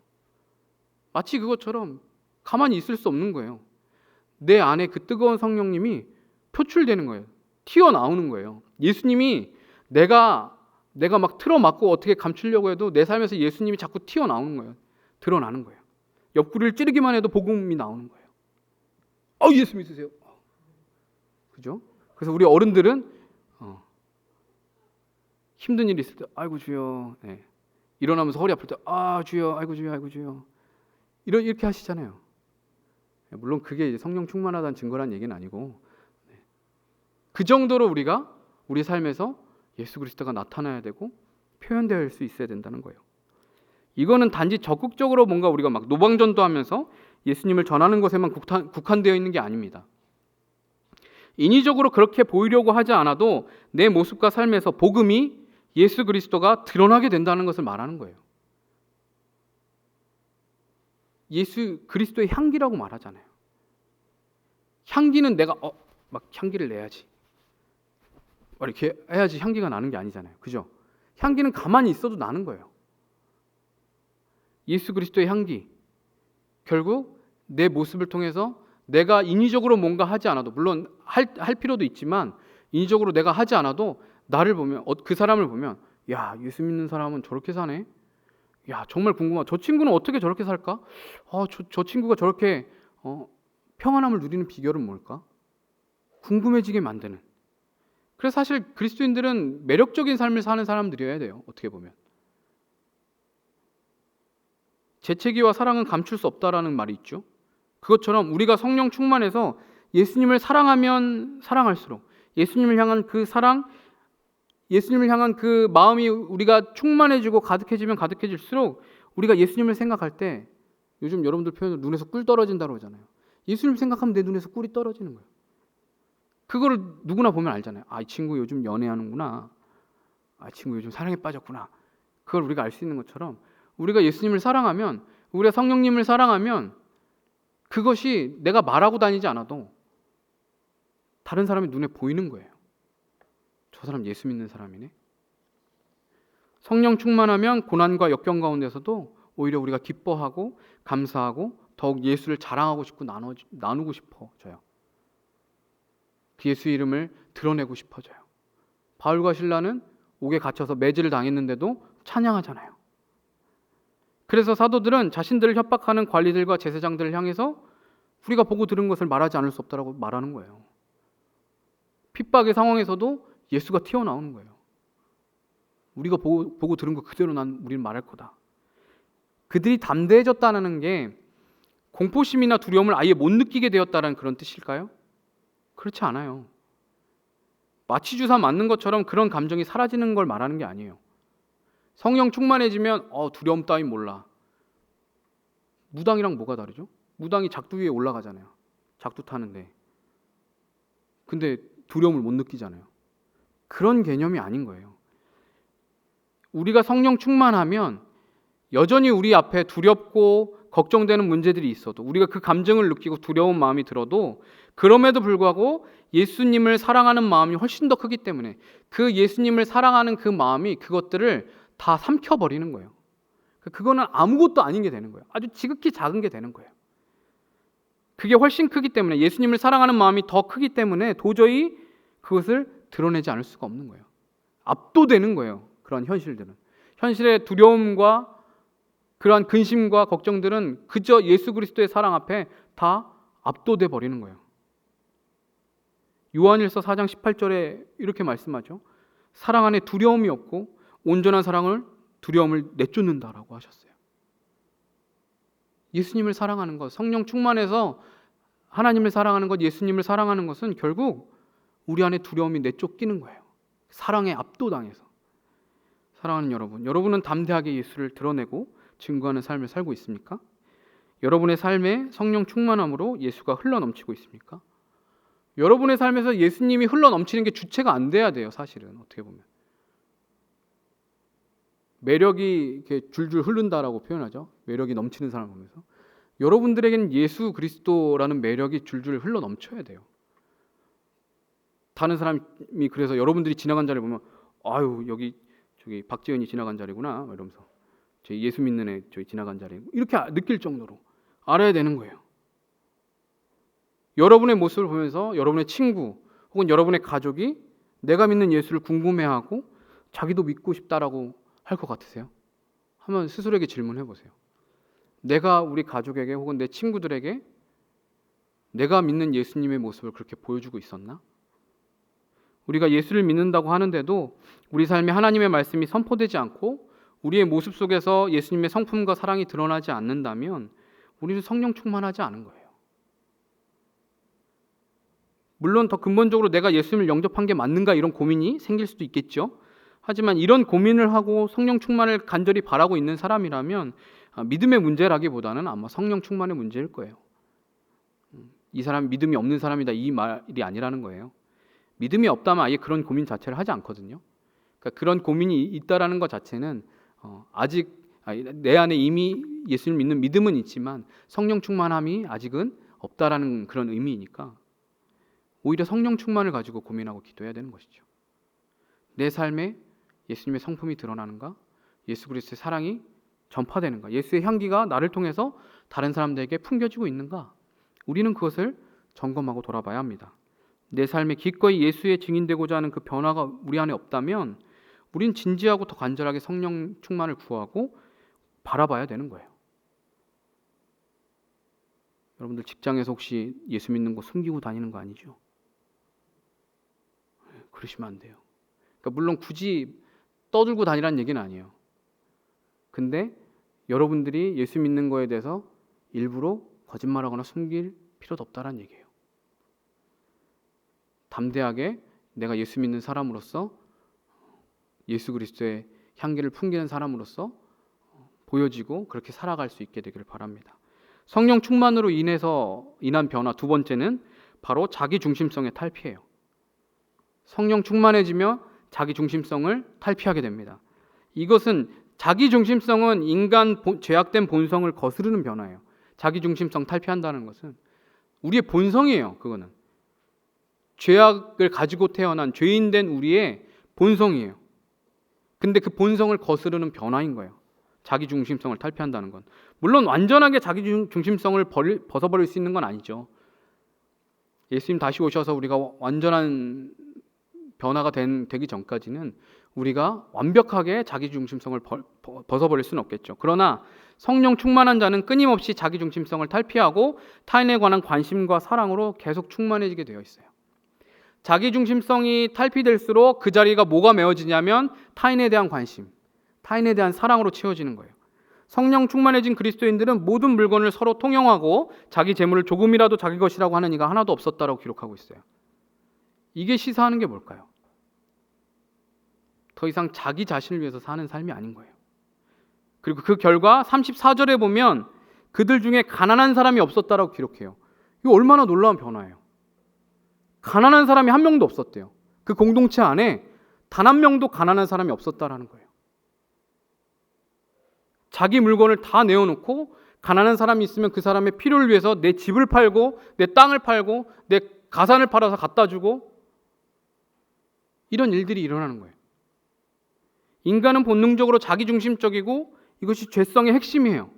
마치 그것처럼 가만히 있을 수 없는 거예요. 내 안에 그 뜨거운 성령님이 표출되는 거예요. 튀어나오는 거예요. 예수님이 내가 막 틀어막고 어떻게 감추려고 해도 내 삶에서 예수님이 자꾸 튀어나오는 거예요. 드러나는 거예요. 옆구리를 찌르기만 해도 복음이 나오는 거예요. 예수 믿으세요. 그죠? 그래서 우리 어른들은 힘든 일이 있을 때 아이고 주여, 네. 일어나면서 허리 아플 때 주여, 아이고 주여, 아이고 주여, 이렇게 하시잖아요. 물론 그게 이제 성령 충만하다는 증거란 얘기는 아니고, 그 정도로 우리가 우리 삶에서 예수 그리스도가 나타나야 되고 표현될 수 있어야 된다는 거예요. 이거는 단지 적극적으로 뭔가 우리가 막 노방전도하면서 예수님을 전하는 것에만 국한되어 있는 게 아닙니다. 인위적으로 그렇게 보이려고 하지 않아도 내 모습과 삶에서 복음이 예수 그리스도가 드러나게 된다는 것을 말하는 거예요. 예수 그리스도의 향기라고 말하잖아요. 향기는 내가 막 향기를 내야지, 이렇게 해야지 향기가 나는 게 아니잖아요. 그죠? 향기는 가만히 있어도 나는 거예요. 예수 그리스도의 향기, 결국 내 모습을 통해서 내가 인위적으로 뭔가 하지 않아도, 물론 할 필요도 있지만 인위적으로 내가 하지 않아도 나를 보면, 그 사람을 보면, 야, 예수 믿는 사람은 저렇게 사네. 야, 정말 궁금하다. 저 친구는 어떻게 저렇게 살까? 저 친구가 저렇게 평안함을 누리는 비결은 뭘까? 궁금해지게 만드는. 그래서 사실 그리스도인들은 매력적인 삶을 사는 사람들이어야 돼요. 어떻게 보면. 재채기와 사랑은 감출 수 없다라는 말이 있죠. 그것처럼 우리가 성령 충만해서 예수님을 사랑하면 사랑할수록, 예수님을 향한 그 사랑, 예수님을 향한 그 마음이 우리가 충만해지고 가득해지면 가득해질수록 우리가 예수님을 생각할 때, 요즘 여러분들 표현으로 눈에서 꿀 떨어진다고 하잖아요. 예수님 생각하면 내 눈에서 꿀이 떨어지는 거예요. 그거를 누구나 보면 알잖아요. 이 친구 요즘 연애하는구나. 이 친구 요즘 사랑에 빠졌구나. 그걸 우리가 알 수 있는 것처럼 우리가 예수님을 사랑하면, 우리가 성령님을 사랑하면 그것이 내가 말하고 다니지 않아도 다른 사람의 눈에 보이는 거예요. 저 사람 예수 믿는 사람이네. 성령 충만하면 고난과 역경 가운데서도 오히려 우리가 기뻐하고 감사하고 더욱 예수를 자랑하고 싶고 나누고 싶어져요. 그 예수 이름을 드러내고 싶어져요. 바울과 실라는 옥에 갇혀서 매질을 당했는데도 찬양하잖아요. 그래서 사도들은 자신들을 협박하는 관리들과 제사장들을 향해서 우리가 보고 들은 것을 말하지 않을 수 없다라고 말하는 거예요. 핍박의 상황에서도 예수가 튀어나오는 거예요. 우리가 보고 들은 거 그대로 우리는 말할 거다. 그들이 담대해졌다는 게 공포심이나 두려움을 아예 못 느끼게 되었다는 그런 뜻일까요? 그렇지 않아요. 마취 주사 맞는 것처럼 그런 감정이 사라지는 걸 말하는 게 아니에요. 성령 충만해지면 두려움 따윈 몰라. 무당이랑 뭐가 다르죠? 무당이 작두 위에 올라가잖아요. 작두 타는데. 근데 두려움을 못 느끼잖아요. 그런 개념이 아닌 거예요. 우리가 성령 충만하면 여전히 우리 앞에 두렵고 걱정되는 문제들이 있어도, 우리가 그 감정을 느끼고 두려운 마음이 들어도, 그럼에도 불구하고 예수님을 사랑하는 마음이 훨씬 더 크기 때문에 그 예수님을 사랑하는 그 마음이 그것들을 다 삼켜버리는 거예요. 그거는 아무것도 아닌 게 되는 거예요. 아주 지극히 작은 게 되는 거예요. 그게 훨씬 크기 때문에, 예수님을 사랑하는 마음이 더 크기 때문에 도저히 그것을 드러내지 않을 수가 없는 거예요. 압도되는 거예요. 그런 현실들은. 현실의 두려움과 그러한 근심과 걱정들은 그저 예수 그리스도의 사랑 앞에 다 압도돼 버리는 거예요. 요한일서 4장 18절에 이렇게 말씀하죠. 사랑 안에 두려움이 없고 온전한 사랑을 두려움을 내쫓는다라고 하셨어요. 예수님을 사랑하는 것, 성령 충만해서 하나님을 사랑하는 것, 예수님을 사랑하는 것은 결국 우리 안에 두려움이 내쫓기는 거예요. 사랑에 압도당해서. 사랑하는 여러분, 여러분은 담대하게 예수를 드러내고 증거하는 삶을 살고 있습니까? 여러분의 삶에 성령 충만함으로 예수가 흘러넘치고 있습니까? 여러분의 삶에서 예수님이 흘러넘치는 게 주체가 안 돼야 돼요. 사실은 어떻게 보면 매력이 이렇게 줄줄 흐른다라고 표현하죠. 매력이 넘치는 사람을 보면서 여러분들에게는 예수 그리스도라는 매력이 줄줄 흘러넘쳐야 돼요. 다른 사람이 그래서 여러분들이 지나간 자리를 보면 아유 여기 저기 박지은이 지나간 자리구나 이러면서 저희 예수 믿는 애 저희 지나간 자리 이렇게 느낄 정도로 알아야 되는 거예요. 여러분의 모습을 보면서 여러분의 친구 혹은 여러분의 가족이 내가 믿는 예수를 궁금해하고 자기도 믿고 싶다라고 할 것 같으세요? 한번 스스로에게 질문해 보세요. 내가 우리 가족에게 혹은 내 친구들에게 내가 믿는 예수님의 모습을 그렇게 보여주고 있었나? 우리가 예수를 믿는다고 하는데도 우리 삶에 하나님의 말씀이 선포되지 않고 우리의 모습 속에서 예수님의 성품과 사랑이 드러나지 않는다면 우리는 성령 충만하지 않은 거예요. 물론 더 근본적으로 내가 예수님을 영접한 게 맞는가 이런 고민이 생길 수도 있겠죠. 하지만 이런 고민을 하고 성령 충만을 간절히 바라고 있는 사람이라면 믿음의 문제라기보다는 아마 성령 충만의 문제일 거예요. 이 사람 믿음이 없는 사람이다 이 말이 아니라는 거예요. 믿음이 없다면 아예 그런 고민 자체를 하지 않거든요. 그러니까 그런 고민이 있다라는 것 자체는 아직 내 안에 이미 예수를 믿는 믿음은 있지만 성령 충만함이 아직은 없다라는 그런 의미이니까 오히려 성령 충만을 가지고 고민하고 기도해야 되는 것이죠. 내 삶에 예수님의 성품이 드러나는가? 예수 그리스도의 사랑이 전파되는가? 예수의 향기가 나를 통해서 다른 사람들에게 풍겨지고 있는가? 우리는 그것을 점검하고 돌아봐야 합니다. 내 삶에 기꺼이 예수의 증인되고자 하는 그 변화가 우리 안에 없다면 우린 진지하고 더 간절하게 성령 충만을 구하고 바라봐야 되는 거예요. 여러분들 직장에서 혹시 예수 믿는 거 숨기고 다니는 거 아니죠? 그러시면 안 돼요. 그러니까 물론 굳이 떠들고 다니라는 얘기는 아니에요. 근데 여러분들이 예수 믿는 거에 대해서 일부러 거짓말하거나 숨길 필요도 없다는 얘기예요. 담대하게 내가 예수 믿는 사람으로서 예수 그리스도의 향기를 풍기는 사람으로서 보여지고 그렇게 살아갈 수 있게 되기를 바랍니다. 성령 충만으로 인한 변화 두 번째는 바로 자기 중심성의 탈피예요. 성령 충만해지며 자기 중심성을 탈피하게 됩니다. 이것은 자기 중심성은 인간 죄악된 본성을 거스르는 변화예요. 자기 중심성 탈피한다는 것은 우리의 본성이에요. 그거는 죄악을 가지고 태어난 죄인된 우리의 본성이에요. 근데 그 본성을 거스르는 변화인 거예요. 자기 중심성을 탈피한다는 건. 물론 완전하게 자기 중심성을 벗어버릴 수 있는 건 아니죠. 예수님 다시 오셔서 우리가 완전한 변화가 되기 전까지는 우리가 완벽하게 자기 중심성을 벗어버릴 수는 없겠죠. 그러나 성령 충만한 자는 끊임없이 자기 중심성을 탈피하고 타인에 관한 관심과 사랑으로 계속 충만해지게 되어 있어요. 자기 중심성이 탈피될수록 그 자리가 뭐가 메워지냐면 타인에 대한 관심, 타인에 대한 사랑으로 채워지는 거예요. 성령 충만해진 그리스도인들은 모든 물건을 서로 통용하고 자기 재물을 조금이라도 자기 것이라고 하는 이가 하나도 없었다라고 기록하고 있어요. 이게 시사하는 게 뭘까요? 더 이상 자기 자신을 위해서 사는 삶이 아닌 거예요. 그리고 그 결과 34절에 보면 그들 중에 가난한 사람이 없었다라고 기록해요. 이거 얼마나 놀라운 변화예요. 가난한 사람이 한 명도 없었대요. 그 공동체 안에 단 한 명도 가난한 사람이 없었다라는 거예요. 자기 물건을 다 내어놓고 가난한 사람이 있으면 그 사람의 필요를 위해서 내 집을 팔고 내 땅을 팔고 내 가산을 팔아서 갖다 주고 이런 일들이 일어나는 거예요. 인간은 본능적으로 자기중심적이고 이것이 죄성의 핵심이에요.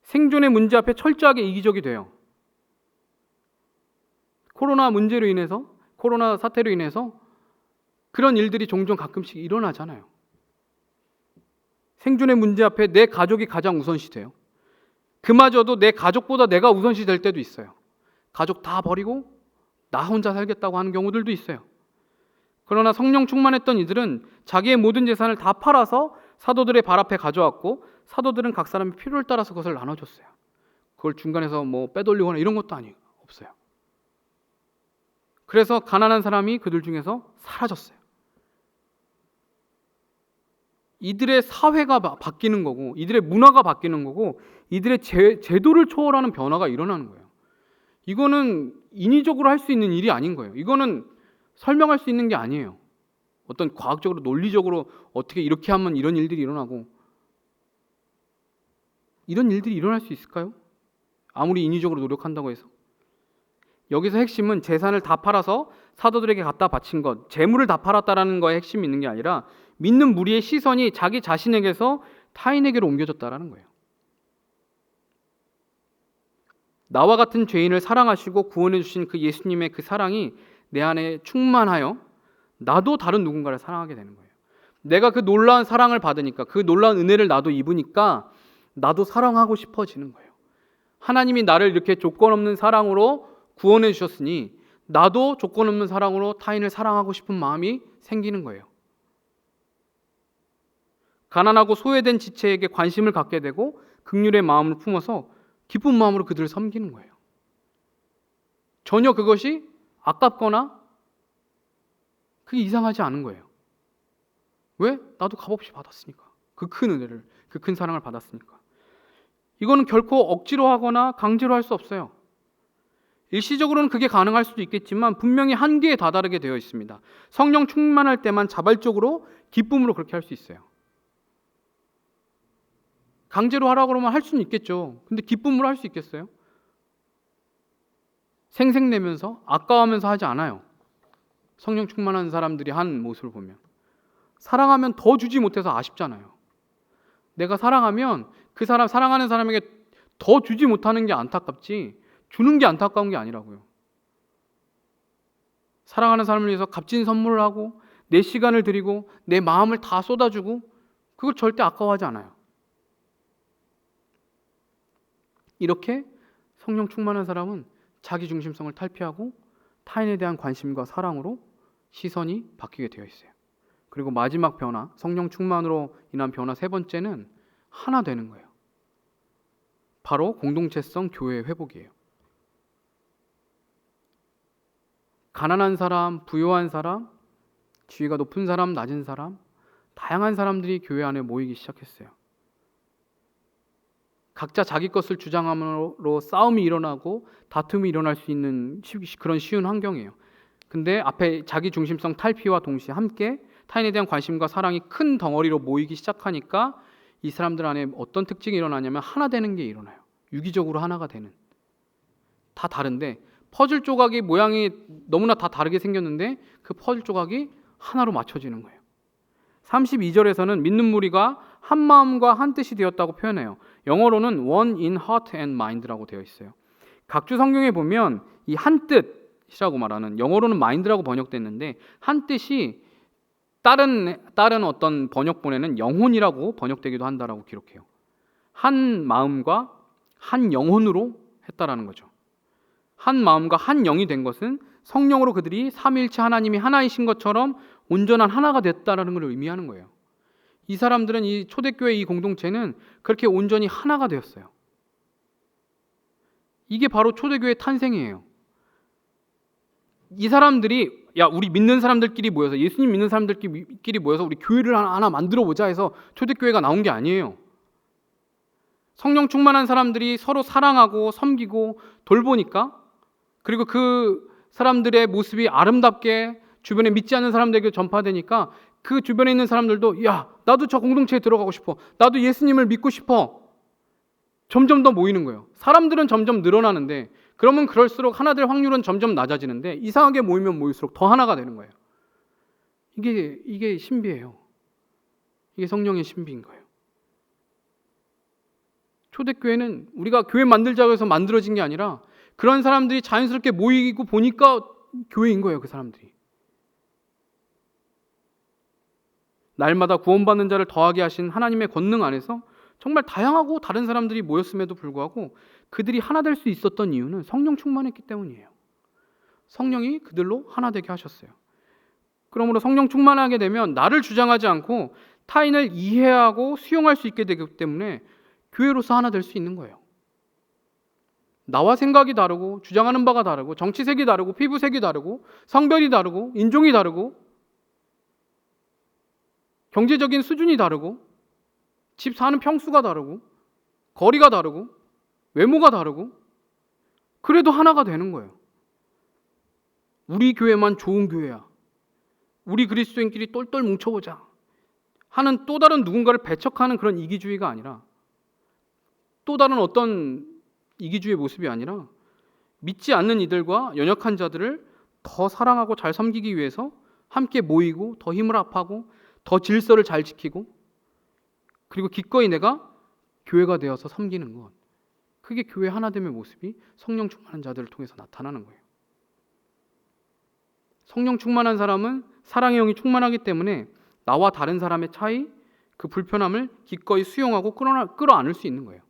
생존의 문제 앞에 철저하게 이기적이 돼요. 코로나 문제로 인해서, 코로나 사태로 인해서 그런 일들이 종종 가끔씩 일어나잖아요. 생존의 문제 앞에 내 가족이 가장 우선시 돼요. 그마저도 내 가족보다 내가 우선시 될 때도 있어요. 가족 다 버리고 나 혼자 살겠다고 하는 경우들도 있어요. 그러나 성령 충만했던 이들은 자기의 모든 재산을 다 팔아서 사도들의 발 앞에 가져왔고 사도들은 각 사람의 필요를 따라서 그것을 나눠줬어요. 그걸 중간에서 뭐 빼돌리거나 이런 것도 없어요. 그래서 가난한 사람이 그들 중에서 사라졌어요. 이들의 사회가 바뀌는 거고 이들의 문화가 바뀌는 거고 이들의 제도를 초월하는 변화가 일어나는 거예요. 이거는 인위적으로 할 수 있는 일이 아닌 거예요. 이거는 설명할 수 있는 게 아니에요. 어떤 과학적으로 논리적으로 어떻게 이렇게 하면 이런 일들이 일어나고 이런 일들이 일어날 수 있을까요? 아무리 인위적으로 노력한다고 해서. 여기서 핵심은 재산을 다 팔아서 사도들에게 갖다 바친 것, 재물을 다 팔았다라는 거에 핵심이 있는 게 아니라 믿는 무리의 시선이 자기 자신에게서 타인에게로 옮겨졌다라는 거예요. 나와 같은 죄인을 사랑하시고 구원해 주신 그 예수님의 그 사랑이 내 안에 충만하여 나도 다른 누군가를 사랑하게 되는 거예요. 내가 그 놀라운 사랑을 받으니까 그 놀라운 은혜를 나도 입으니까 나도 사랑하고 싶어지는 거예요. 하나님이 나를 이렇게 조건 없는 사랑으로 구원해 주셨으니 나도 조건 없는 사랑으로 타인을 사랑하고 싶은 마음이 생기는 거예요. 가난하고 소외된 지체에게 관심을 갖게 되고 긍휼의 마음을 품어서 기쁜 마음으로 그들을 섬기는 거예요. 전혀 그것이 아깝거나 그게 이상하지 않은 거예요. 왜? 나도 값없이 받았으니까. 그 큰 은혜를, 그 큰 사랑을 받았으니까. 이거는 결코 억지로 하거나 강제로 할 수 없어요. 일시적으로는 그게 가능할 수도 있겠지만 분명히 한계에 다다르게 되어 있습니다. 성령 충만할 때만 자발적으로 기쁨으로 그렇게 할 수 있어요. 강제로 하라고 그러면 할 수는 있겠죠. 근데 기쁨으로 할 수 있겠어요? 생색내면서 아까워하면서 하지 않아요. 성령 충만한 사람들이 하는 모습을 보면 사랑하면 더 주지 못해서 아쉽잖아요. 내가 사랑하면 그 사람 사랑하는 사람에게 더 주지 못하는 게 안타깝지 주는 게 안타까운 게 아니라고요. 사랑하는 사람을 위해서 값진 선물을 하고 내 시간을 드리고 내 마음을 다 쏟아주고 그걸 절대 아까워하지 않아요. 이렇게 성령 충만한 사람은 자기 중심성을 탈피하고 타인에 대한 관심과 사랑으로 시선이 바뀌게 되어 있어요. 그리고 마지막 변화, 성령 충만으로 인한 변화 세 번째는 하나 되는 거예요. 바로 공동체성 교회의 회복이에요. 가난한 사람, 부유한 사람, 지위가 높은 사람, 낮은 사람, 다양한 사람들이 교회 안에 모이기 시작했어요. 각자 자기 것을 주장함으로 싸움이 일어나고 다툼이 일어날 수 있는 그런 쉬운 환경이에요. 근데 앞에 자기 중심성 탈피와 동시에 함께 타인에 대한 관심과 사랑이 큰 덩어리로 모이기 시작하니까 이 사람들 안에 어떤 특징이 일어나냐면 하나 되는 게 일어나요. 유기적으로 하나가 되는. 다 다른데 퍼즐 조각이 모양이 너무나 다 다르게 생겼는데 그 퍼즐 조각이 하나로 맞춰지는 거예요. 32절에서는 믿는 무리가 한 마음과 한 뜻이 되었다고 표현해요. 영어로는 one in heart and mind라고 되어 있어요. 각주 성경에 보면 이 한 뜻이라고 말하는 영어로는 mind라고 번역됐는데 한 뜻이 다른 어떤 번역본에는 영혼이라고 번역되기도 한다라고 기록해요. 한 마음과 한 영혼으로 했다라는 거죠. 한 마음과 한 영이 된 것은 성령으로 그들이 삼위일체 하나님이 하나이신 것처럼 온전한 하나가 됐다라는 걸 의미하는 거예요. 이 사람들은 이 초대교회 이 공동체는 그렇게 온전히 하나가 되었어요. 이게 바로 초대교회 탄생이에요. 이 사람들이 우리 믿는 사람들끼리 모여서 예수님 믿는 사람들끼리 모여서 우리 교회를 하나 만들어 보자 해서 초대교회가 나온 게 아니에요. 성령 충만한 사람들이 서로 사랑하고 섬기고 돌보니까 그리고 그 사람들의 모습이 아름답게 주변에 믿지 않는 사람들에게 전파되니까 그 주변에 있는 사람들도 나 나도 저 공동체에 들어가고 싶어. 나도 예수님을 믿고 싶어. 점점 더 모이는 거예요. 사람들은 점점 늘어나는데 그러면 그럴수록 하나 될 확률은 점점 낮아지는데 이상하게 모이면 모일수록 더 하나가 되는 거예요. 이게 신비예요. 이게 성령의 신비인 거예요. 초대교회는 우리가 교회 만들자고 해서 만들어진 게 아니라 그런 사람들이 자연스럽게 모이고 보니까 교회인 거예요. 그 사람들이. 날마다 구원받는 자를 더하게 하신 하나님의 권능 안에서 정말 다양하고 다른 사람들이 모였음에도 불구하고 그들이 하나 될 수 있었던 이유는 성령 충만했기 때문이에요. 성령이 그들로 하나 되게 하셨어요. 그러므로 성령 충만하게 되면 나를 주장하지 않고 타인을 이해하고 수용할 수 있게 되기 때문에 교회로서 하나 될 수 있는 거예요. 나와 생각이 다르고 주장하는 바가 다르고 정치색이 다르고 피부색이 다르고 성별이 다르고 인종이 다르고 경제적인 수준이 다르고 집 사는 평수가 다르고 거리가 다르고 외모가 다르고 그래도 하나가 되는 거예요. 우리 교회만 좋은 교회야. 우리 그리스도인끼리 똘똘 뭉쳐보자 하는 또 다른 누군가를 배척하는 그런 이기주의가 아니라 또 다른 어떤 이기주의의 모습이 아니라 믿지 않는 이들과 연약한 자들을 더 사랑하고 잘 섬기기 위해서 함께 모이고 더 힘을 합하고 더 질서를 잘 지키고 그리고 기꺼이 내가 교회가 되어서 섬기는 것. 그게 교회 하나됨의 모습이 성령 충만한 자들을 통해서 나타나는 거예요. 성령 충만한 사람은 사랑의 영이 충만하기 때문에 나와 다른 사람의 차이, 그 불편함을 기꺼이 수용하고 끌어안을 수 있는 거예요.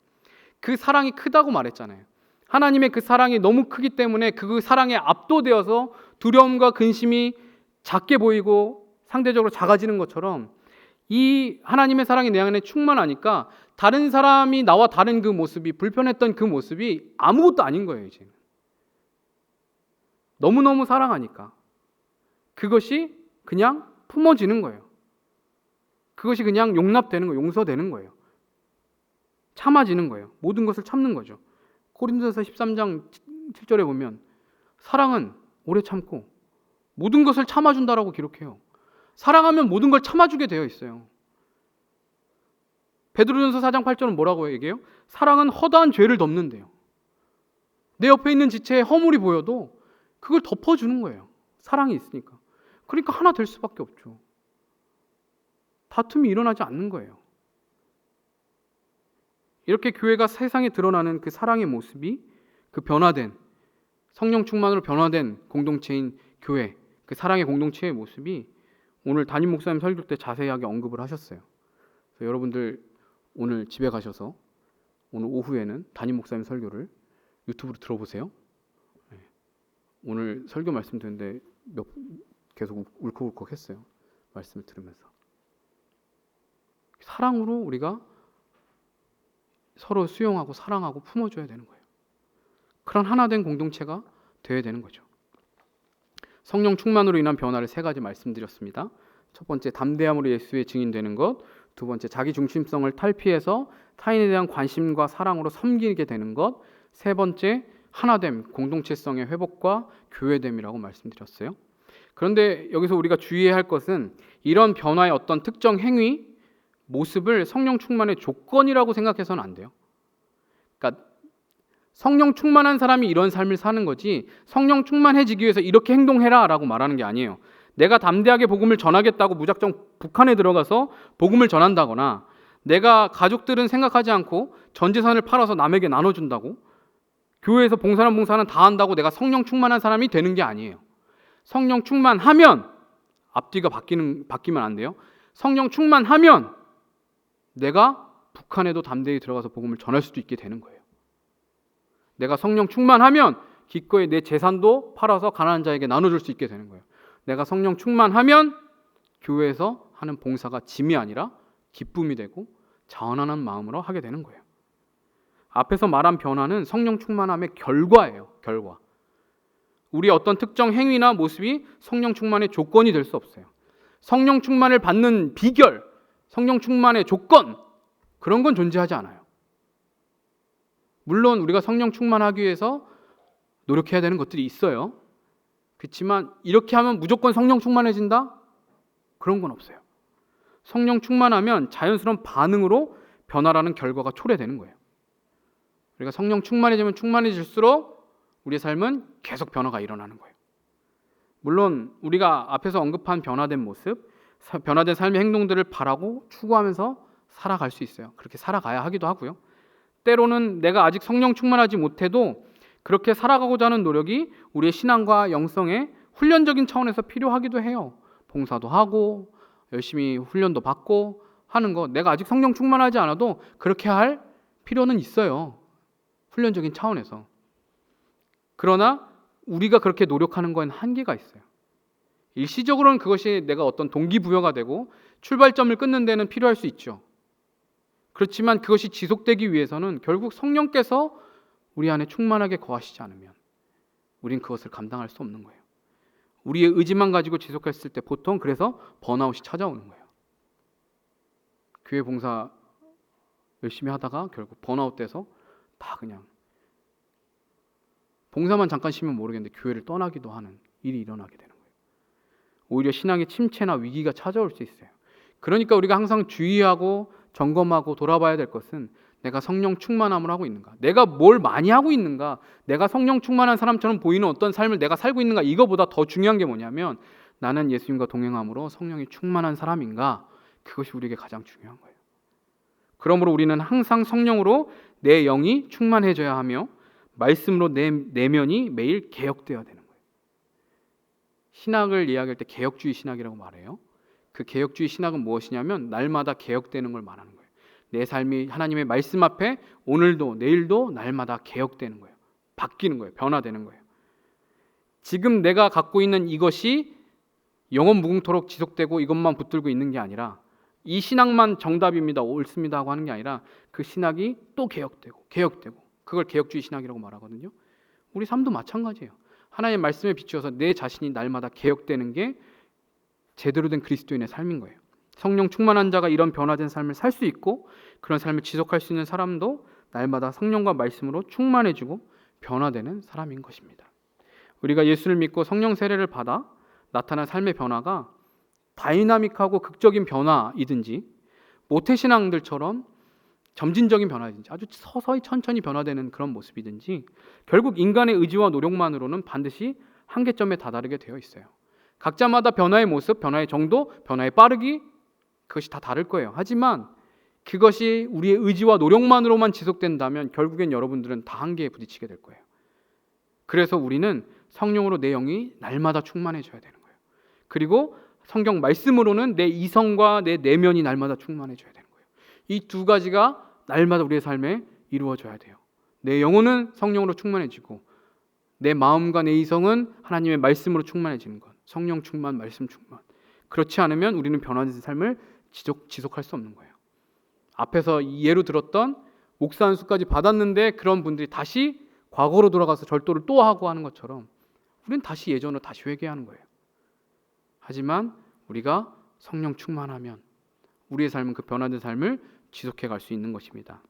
그 사랑이 크다고 말했잖아요. 하나님의 그 사랑이 너무 크기 때문에 그 사랑에 압도되어서 두려움과 근심이 작게 보이고 상대적으로 작아지는 것처럼 이 하나님의 사랑이 내 안에 충만하니까 다른 사람이 나와 다른 그 모습이 불편했던 그 모습이 아무것도 아닌 거예요. 이제 너무너무 사랑하니까 그것이 그냥 품어지는 거예요. 그것이 그냥 용납되는 거예요. 용서되는 거예요. 참아지는 거예요. 모든 것을 참는 거죠. 고린도전서 13장 7절에 보면 사랑은 오래 참고 모든 것을 참아준다라고 기록해요. 사랑하면 모든 걸 참아주게 되어 있어요. 베드로전서 4장 8절은 뭐라고 얘기해요? 사랑은 허다한 죄를 덮는데요. 내 옆에 있는 지체에 허물이 보여도 그걸 덮어주는 거예요. 사랑이 있으니까. 그러니까 하나 될 수밖에 없죠. 다툼이 일어나지 않는 거예요. 이렇게 교회가 세상에 드러나는 그 사랑의 모습이 그 변화된 성령 충만으로 변화된 공동체인 교회, 그 사랑의 공동체의 모습이 오늘 담임 목사님 설교 때 자세하게 언급을 하셨어요. 그래서 여러분들 오늘 집에 가셔서 오늘 오후에는 담임 목사님 설교를 유튜브로 들어보세요. 오늘 설교 말씀 듣는데 계속 울컥울컥 했어요. 말씀을 들으면서. 사랑으로 우리가 서로 수용하고 사랑하고 품어줘야 되는 거예요. 그런 하나된 공동체가 되어야 되는 거죠. 성령 충만으로 인한 변화를 세 가지 말씀드렸습니다. 첫 번째, 담대함으로 예수의 증인되는 것. 두 번째, 자기 중심성을 탈피해서 타인에 대한 관심과 사랑으로 섬기게 되는 것. 세 번째, 하나됨, 공동체성의 회복과 교회됨이라고 말씀드렸어요. 그런데 여기서 우리가 주의해야 할 것은 이런 변화의 어떤 특정 행위, 모습을 성령 충만의 조건이라고 생각해서는 안 돼요. 그러니까 성령 충만한 사람이 이런 삶을 사는 거지 성령 충만해지기 위해서 이렇게 행동해라 라고 말하는 게 아니에요. 내가 담대하게 복음을 전하겠다고 무작정 북한에 들어가서 복음을 전한다거나 내가 가족들은 생각하지 않고 전 재산을 팔아서 남에게 나눠준다고 교회에서 봉사는 다 한다고 내가 성령 충만한 사람이 되는 게 아니에요. 성령 충만하면 앞뒤가 바뀌면 안 돼요. 성령 충만하면 내가 북한에도 담대히 들어가서 복음을 전할 수도 있게 되는 거예요. 내가 성령 충만하면 기꺼이 내 재산도 팔아서 가난한 자에게 나눠줄 수 있게 되는 거예요. 내가 성령 충만하면 교회에서 하는 봉사가 짐이 아니라 기쁨이 되고 자원하는 마음으로 하게 되는 거예요. 앞에서 말한 변화는 성령 충만함의 결과예요. 결과. 우리의 어떤 특정 행위나 모습이 성령 충만의 조건이 될 수 없어요. 성령 충만을 받는 비결, 성령 충만의 조건, 그런 건 존재하지 않아요. 물론 우리가 성령 충만하기 위해서 노력해야 되는 것들이 있어요. 그렇지만 이렇게 하면 무조건 성령 충만해진다? 그런 건 없어요. 성령 충만하면 자연스러운 반응으로 변화라는 결과가 초래되는 거예요. 그러니까 성령 충만해지면 충만해질수록 우리의 삶은 계속 변화가 일어나는 거예요. 물론 우리가 앞에서 언급한 변화된 모습, 변화된 삶의 행동들을 바라고 추구하면서 살아갈 수 있어요. 그렇게 살아가야 하기도 하고요. 때로는 내가 아직 성령 충만하지 못해도 그렇게 살아가고자 하는 노력이 우리의 신앙과 영성의 훈련적인 차원에서 필요하기도 해요. 봉사도 하고 열심히 훈련도 받고 하는 거, 내가 아직 성령 충만하지 않아도 그렇게 할 필요는 있어요. 훈련적인 차원에서. 그러나 우리가 그렇게 노력하는 건 한계가 있어요. 일시적으로는 그것이 내가 어떤 동기부여가 되고 출발점을 끊는 데는 필요할 수 있죠. 그렇지만 그것이 지속되기 위해서는 결국 성령께서 우리 안에 충만하게 거하시지 않으면 우린 그것을 감당할 수 없는 거예요. 우리의 의지만 가지고 지속했을 때 보통 그래서 번아웃이 찾아오는 거예요. 교회 봉사 열심히 하다가 결국 번아웃 돼서 다 그냥 봉사만 잠깐 쉬면 모르겠는데 교회를 떠나기도 하는 일이 일어나게 되는 거예요. 오히려 신앙의 침체나 위기가 찾아올 수 있어요. 그러니까 우리가 항상 주의하고 점검하고 돌아봐야 될 것은 내가 성령 충만함을 하고 있는가? 내가 뭘 많이 하고 있는가? 내가 성령 충만한 사람처럼 보이는 어떤 삶을 내가 살고 있는가? 이거보다 더 중요한 게 뭐냐면 나는 예수님과 동행함으로 성령이 충만한 사람인가? 그것이 우리에게 가장 중요한 거예요. 그러므로 우리는 항상 성령으로 내 영이 충만해져야 하며 말씀으로 내 내면이 매일 개혁되어야 되는 거예요. 신학을 이야기할 때 개혁주의 신학이라고 말해요. 그 개혁주의 신학은 무엇이냐면 날마다 개혁되는 걸 말하는 거예요. 내 삶이 하나님의 말씀 앞에 오늘도 내일도 날마다 개혁되는 거예요. 바뀌는 거예요. 변화되는 거예요. 지금 내가 갖고 있는 이것이 영원 무궁토록 지속되고 이것만 붙들고 있는 게 아니라 이 신학만 정답입니다, 옳습니다 하고 하는 게 아니라 그 신학이 또 개혁되고 그걸 개혁주의 신학이라고 말하거든요. 우리 삶도 마찬가지예요. 하나님의 말씀에 비추어서 내 자신이 날마다 개혁되는 게 제대로 된 그리스도인의 삶인 거예요. 성령 충만한 자가 이런 변화된 삶을 살 수 있고 그런 삶을 지속할 수 있는 사람도 날마다 성령과 말씀으로 충만해지고 변화되는 사람인 것입니다. 우리가 예수를 믿고 성령 세례를 받아 나타난 삶의 변화가 다이나믹하고 극적인 변화이든지 모태신앙들처럼 점진적인 변화이든지 아주 서서히 천천히 변화되는 그런 모습이든지 결국 인간의 의지와 노력만으로는 반드시 한계점에 다다르게 되어 있어요. 각자마다 변화의 모습, 변화의 정도, 변화의 빠르기 그것이 다 다를 거예요. 하지만 그것이 우리의 의지와 노력만으로만 지속된다면 결국엔 여러분들은 다 한계에 부딪히게 될 거예요. 그래서 우리는 성령으로 내 영이 날마다 충만해져야 되는 거예요. 그리고 성경 말씀으로는 내 이성과 내 내면이 날마다 충만해져야 되는 거예요. 이 두 가지가 날마다 우리의 삶에 이루어져야 돼요. 내 영혼은 성령으로 충만해지고 내 마음과 내 이성은 하나님의 말씀으로 충만해지는 것. 성령 충만, 말씀 충만. 그렇지 않으면 우리는 변화된 삶을 지속할 수 없는 거예요. 앞에서 예로 들었던 목사 안수까지 받았는데 그런 분들이 다시 과거로 돌아가서 절도를 또 하고 하는 것처럼 우리는 다시 예전으로 다시 회개하는 거예요. 하지만 우리가 성령 충만하면 우리의 삶은 그 변화된 삶을 지속해 갈 수 있는 것입니다.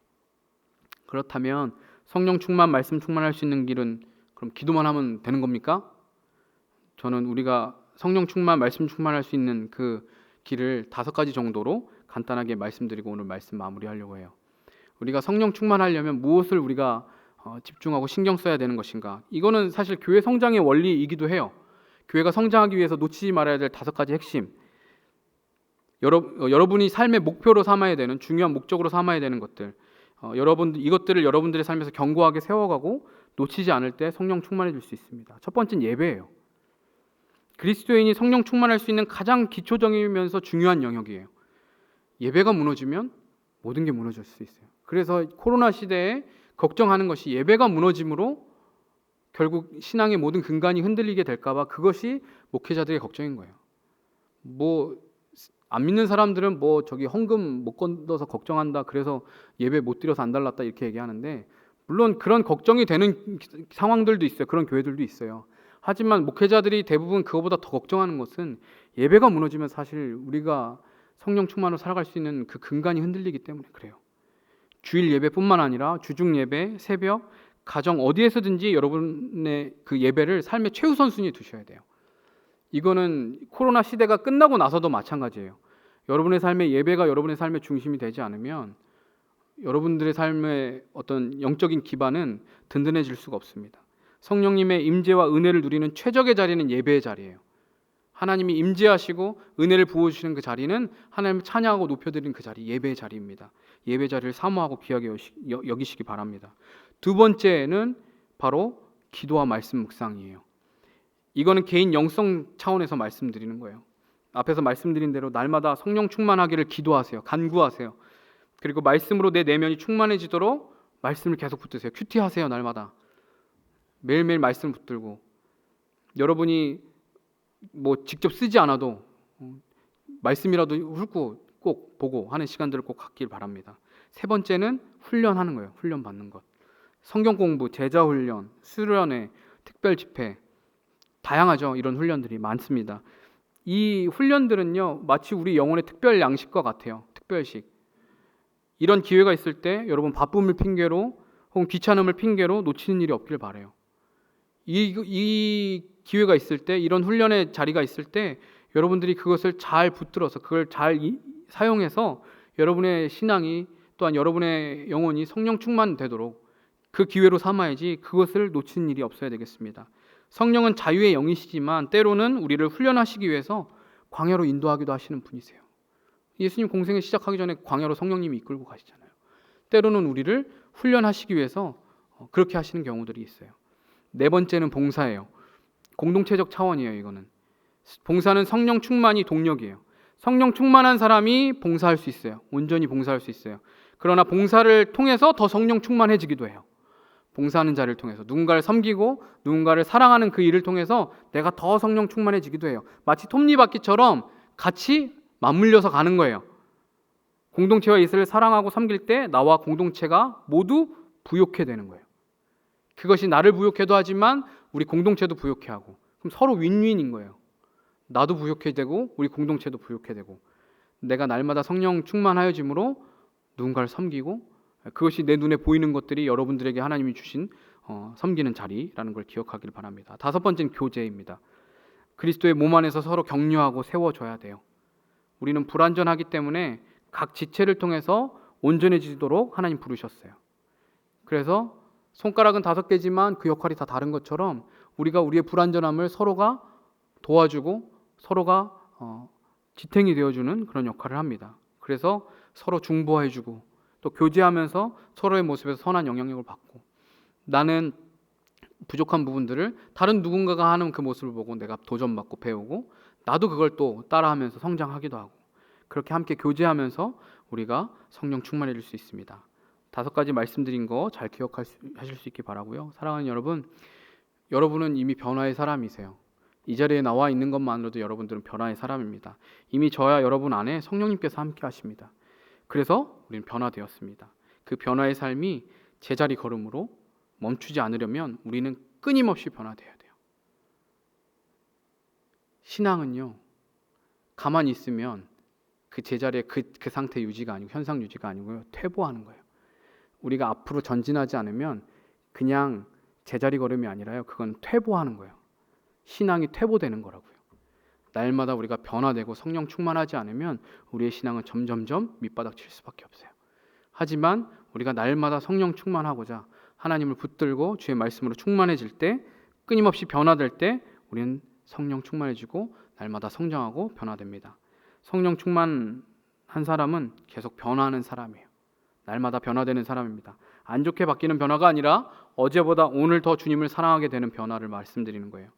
그렇다면 성령 충만, 말씀 충만할 수 있는 길은 그럼 기도만 하면 되는 겁니까? 저는 우리가 성령 충만, 말씀 충만할 수 있는 그 길을 5가지 정도로 간단하게 말씀드리고 오늘 말씀 마무리하려고 해요. 우리가 성령 충만하려면 무엇을 우리가 집중하고 신경 써야 되는 것인가? 이거는 사실 교회 성장의 원리이기도 해요. 교회가 성장하기 위해서 놓치지 말아야 될 5가지 핵심. 여러분이 삶의 목표로 삼아야 되는 중요한 목적으로 삼아야 되는 것들. 이것들을 여러분들의 삶에서 견고하게 세워가고 놓치지 않을 때 성령 충만해질 수 있습니다. 첫 번째는 예배예요. 그리스도인이 성령 충만할 수 있는 가장 기초적이면서 중요한 영역이에요. 예배가 무너지면 모든 게 무너질 수 있어요. 그래서 코로나 시대에 걱정하는 것이 예배가 무너짐으로 결국 신앙의 모든 근간이 흔들리게 될까 봐 그것이 목회자들의 걱정인 거예요. 안 믿는 사람들은 저기 헌금 못 건너서 걱정한다. 그래서 예배 못 드려서 안 달랐다 이렇게 얘기하는데 물론 그런 걱정이 되는 상황들도 있어요. 그런 교회들도 있어요. 하지만 목회자들이 대부분 그거보다 더 걱정하는 것은 예배가 무너지면 사실 우리가 성령 충만으로 살아갈 수 있는 그 근간이 흔들리기 때문에 그래요. 주일 예배뿐만 아니라 주중 예배, 새벽, 가정 어디에서든지 여러분의 그 예배를 삶의 최우선순위에 두셔야 돼요. 이거는 코로나 시대가 끝나고 나서도 마찬가지예요. 여러분의 삶의 예배가 여러분의 삶의 중심이 되지 않으면 여러분들의 삶의 어떤 영적인 기반은 든든해질 수가 없습니다. 성령님의 임재와 은혜를 누리는 최적의 자리는 예배의 자리예요. 하나님이 임재하시고 은혜를 부어주시는 그 자리는 하나님을 찬양하고 높여드리는 그 자리, 예배의 자리입니다. 예배 자리를 사모하고 귀하게 여기시기 바랍니다. 두 번째는 바로 기도와 말씀 묵상이에요. 이거는 개인 영성 차원에서 말씀드리는 거예요. 앞에서 말씀드린 대로 날마다 성령 충만하기를 기도하세요. 간구하세요. 그리고 말씀으로 내 내면이 충만해지도록 말씀을 계속 붙드세요. 큐티하세요. 날마다 매일매일 말씀 붙들고, 여러분이 뭐 직접 쓰지 않아도 말씀이라도 훑고 꼭 보고 하는 시간들을 꼭 갖길 바랍니다. 세 번째는 훈련하는 거예요. 훈련 받는 것. 성경 공부, 제자 훈련, 수련회, 특별 집회, 다양하죠. 이런 훈련들이 많습니다. 이 훈련들은요, 마치 우리 영혼의 특별 양식과 같아요. 특별식. 이런 기회가 있을 때 여러분 바쁨을 핑계로 혹은 귀찮음을 핑계로 놓치는 일이 없길 바라요. 이 기회가 있을 때, 이런 훈련의 자리가 있을 때 여러분들이 그것을 잘 붙들어서 그걸 잘 사용해서 여러분의 신앙이, 또한 여러분의 영혼이 성령 충만되도록 그 기회로 삼아야지 그것을 놓치는 일이 없어야 되겠습니다. 성령은 자유의 영이시지만 때로는 우리를 훈련하시기 위해서 광야로 인도하기도 하시는 분이세요. 예수님 공생을 시작하기 전에 광야로 성령님이 이끌고 가시잖아요. 때로는 우리를 훈련하시기 위해서 그렇게 하시는 경우들이 있어요. 네 번째는 봉사예요. 공동체적 차원이에요. 이거는 봉사는 성령 충만이 동력이에요. 성령 충만한 사람이 봉사할 수 있어요. 온전히 봉사할 수 있어요. 그러나 봉사를 통해서 더 성령 충만해지기도 해요. 봉사하는 자를 통해서 누군가를 섬기고 누군가를 사랑하는 그 일을 통해서 내가 더 성령 충만해지기도 해요. 마치 톱니바퀴처럼 같이 맞물려서 가는 거예요. 공동체와 이스라엘을 사랑하고 섬길 때 나와 공동체가 모두 부욕해 되는 거예요. 그것이 나를 부욕해도 하지만 우리 공동체도 부욕해 하고, 그럼 서로 윈윈인 거예요. 나도 부욕해 되고 우리 공동체도 부욕해 되고, 내가 날마다 성령 충만하여짐으로 누군가를 섬기고, 그것이 내 눈에 보이는 것들이 여러분들에게 하나님이 주신 섬기는 자리라는 걸 기억하길 바랍니다. 다섯 번째는 교제입니다. 그리스도의 몸 안에서 서로 격려하고 세워줘야 돼요. 우리는 불완전하기 때문에 각 지체를 통해서 온전해지도록 하나님 부르셨어요. 그래서 손가락은 5개지만 그 역할이 다 다른 것처럼 우리가 우리의 불완전함을 서로가 도와주고 서로가 지탱이 되어주는 그런 역할을 합니다. 그래서 서로 중보해주고 또 교제하면서 서로의 모습에서 선한 영향력을 받고, 나는 부족한 부분들을 다른 누군가가 하는 그 모습을 보고 내가 도전받고 배우고 나도 그걸 또 따라하면서 성장하기도 하고, 그렇게 함께 교제하면서 우리가 성령 충만해질 수 있습니다. 5가지 말씀드린 거 잘 기억하실 수 있기 바라고요. 사랑하는 여러분, 여러분은 이미 변화의 사람이세요. 이 자리에 나와 있는 것만으로도 여러분들은 변화의 사람입니다. 이미 저와 여러분 안에 성령님께서 함께 하십니다. 그래서 우리는 변화되었습니다. 그 변화의 삶이 제자리 걸음으로 멈추지 않으려면 우리는 끊임없이 변화되어야 돼요. 신앙은요, 가만히 있으면 그 제자리의 그 상태 유지가 아니고 현상 유지가 아니고요, 퇴보하는 거예요. 우리가 앞으로 전진하지 않으면 그냥 제자리 걸음이 아니라요, 그건 퇴보하는 거예요. 신앙이 퇴보되는 거라고요. 날마다 우리가 변화되고 성령 충만하지 않으면 우리의 신앙은 점점점 밑바닥 칠 수밖에 없어요. 하지만 우리가 날마다 성령 충만하고자 하나님을 붙들고 주의 말씀으로 충만해질 때, 끊임없이 변화될 때 우리는 성령 충만해지고 날마다 성장하고 변화됩니다. 성령 충만한 사람은 계속 변화하는 사람이에요. 날마다 변화되는 사람입니다. 안 좋게 바뀌는 변화가 아니라 어제보다 오늘 더 주님을 사랑하게 되는 변화를 말씀드리는 거예요.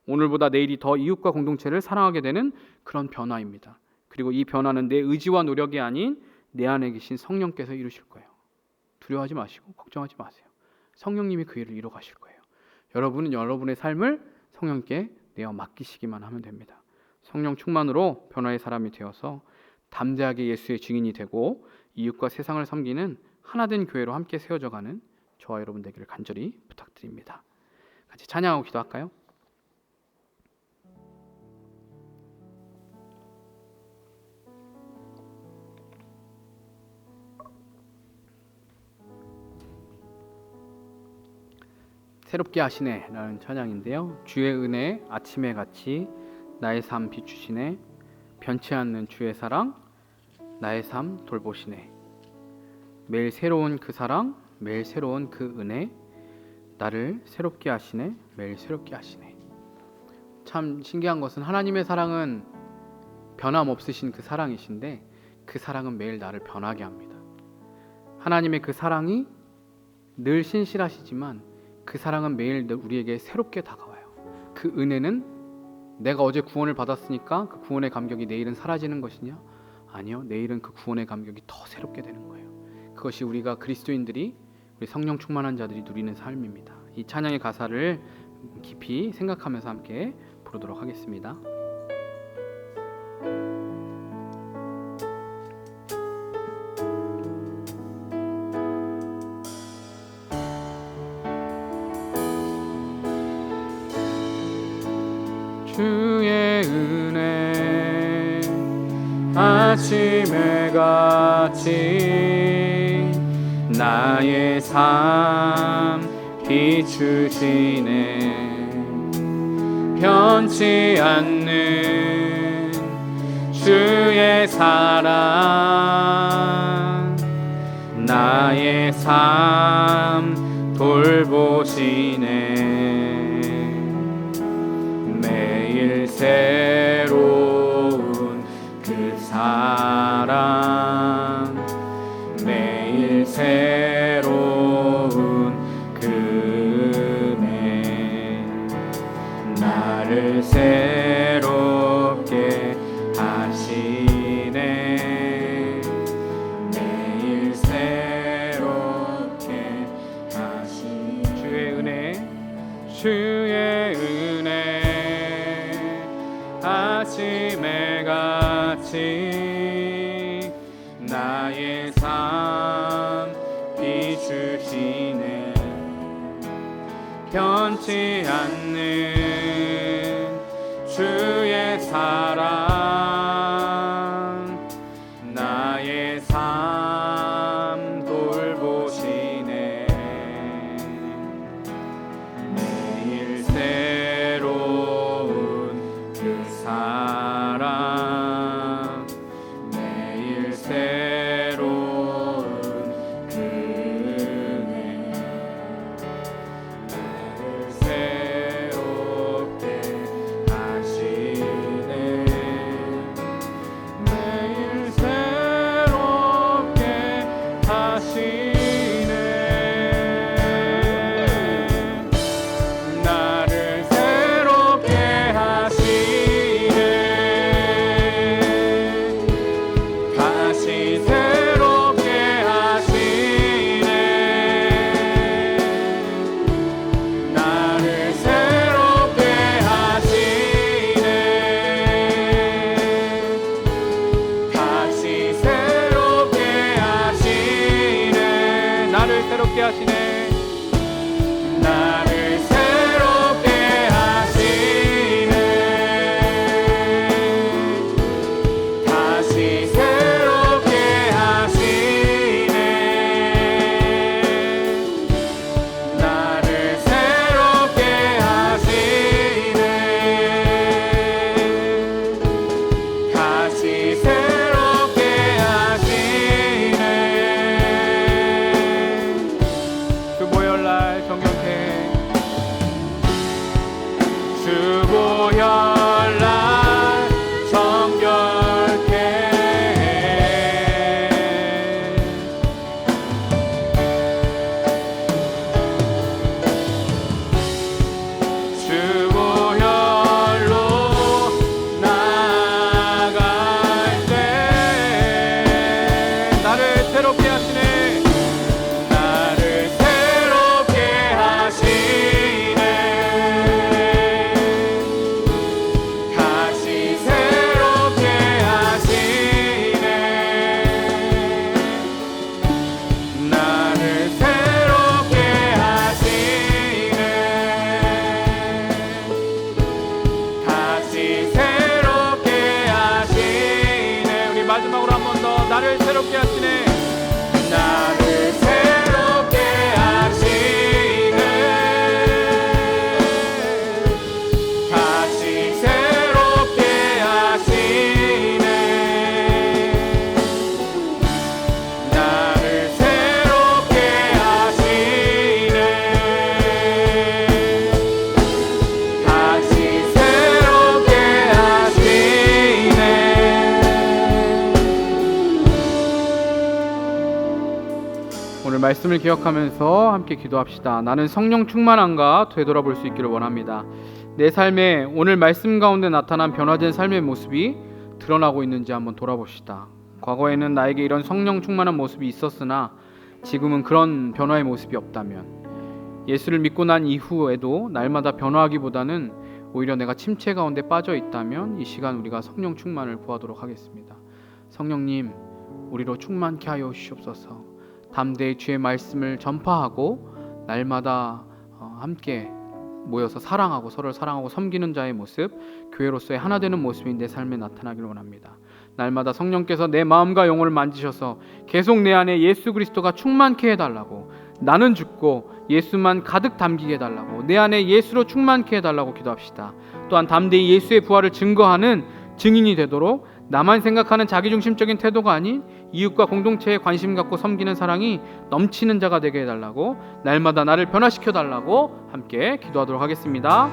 오늘보다 내일이 더 이웃과 공동체를 사랑하게 되는 그런 변화입니다. 그리고 이 변화는 내 의지와 노력이 아닌 내 안에 계신 성령께서 이루실 거예요. 두려워하지 마시고 걱정하지 마세요. 성령님이 그 일을 이뤄 가실 거예요. 여러분은 여러분의 삶을 성령께 내어 맡기시기만 하면 됩니다. 성령 충만으로 변화의 사람이 되어서 담대하게 예수의 증인이 되고 이웃과 세상을 섬기는 하나된 교회로 함께 세워져가는 저와 여러분 되기를 간절히 부탁드립니다. 같이 찬양하고 기도할까요? 새롭게 하시네 라는 찬양인데요, 주의 은혜 아침에 같이 나의 삶 비추시네, 변치 않는 주의 사랑 나의 삶 돌보시네. 매일 새로운 그 사랑, 매일 새로운 그 은혜, 나를 새롭게 하시네. 매일 새롭게 하시네. 참 신기한 것은 하나님의 사랑은 변함없으신 그 사랑이신데 그 사랑은 매일 나를 변하게 합니다. 하나님의 그 사랑이 늘 신실하시지만 그 사랑은 매일 우리에게 새롭게 다가와요. 그 은혜는 내가 어제 구원을 받았으니까 그 구원의 감격이 내일은 사라지는 것이냐? 아니요. 내일은 그 구원의 감격이 더 새롭게 되는 거예요. 그것이 우리가 그리스도인들이, 우리 성령 충만한 자들이 누리는 삶입니다. 이 찬양의 가사를 깊이 생각하면서 함께 부르도록 하겠습니다. 주의 은혜 아침에 같이 나의 삶 비추시네. 변치 않는 주의 사랑 나의 삶 돌보시네. 매일 새로운 그 사랑 매일 새로운 그 은혜 나를 새롭게 하시네. 매일 새롭게 하시네. 주의 은혜 주의 은혜 아침에 같이 나의 삶 비추시네. 변치 않는 주의 사랑 나의 삶 돌보시네. 매일 새로운 그 사랑 매일 새로운 그 은혜 나를 새롭게 하시네. 말씀을 기억하면서 함께 기도합시다. 나는 성령 충만한가 되돌아볼 수 있기를 원합니다. 내 삶에 오늘 말씀 가운데 나타난 변화된 삶의 모습이 드러나고 있는지 한번 돌아봅시다. 과거에는 나에게 이런 성령 충만한 모습이 있었으나 지금은 그런 변화의 모습이 없다면, 예수를 믿고 난 이후에도 날마다 변화하기보다는 오히려 내가 침체 가운데 빠져 있다면 이 시간 우리가 성령 충만을 구하도록 하겠습니다. 성령님, 우리로 충만케 하여 주시옵소서. 담대히 주의 말씀을 전파하고 날마다 함께 모여서 사랑하고 서로를 사랑하고 섬기는 자의 모습, 교회로서의 하나 되는 모습이 내 삶에 나타나기를 원합니다. 날마다 성령께서 내 마음과 영혼을 만지셔서 계속 내 안에 예수 그리스도가 충만케 해달라고, 나는 죽고 예수만 가득 담기게 해달라고, 내 안에 예수로 충만케 해달라고 기도합시다. 또한 담대히 예수의 부활을 증거하는 증인이 되도록 나만 생각하는 자기중심적인 태도가 아닌 이웃과 공동체에 관심 갖고 섬기는 사랑이 넘치는 자가 되게 해달라고, 날마다 나를 변화시켜달라고 함께 기도하도록 하겠습니다.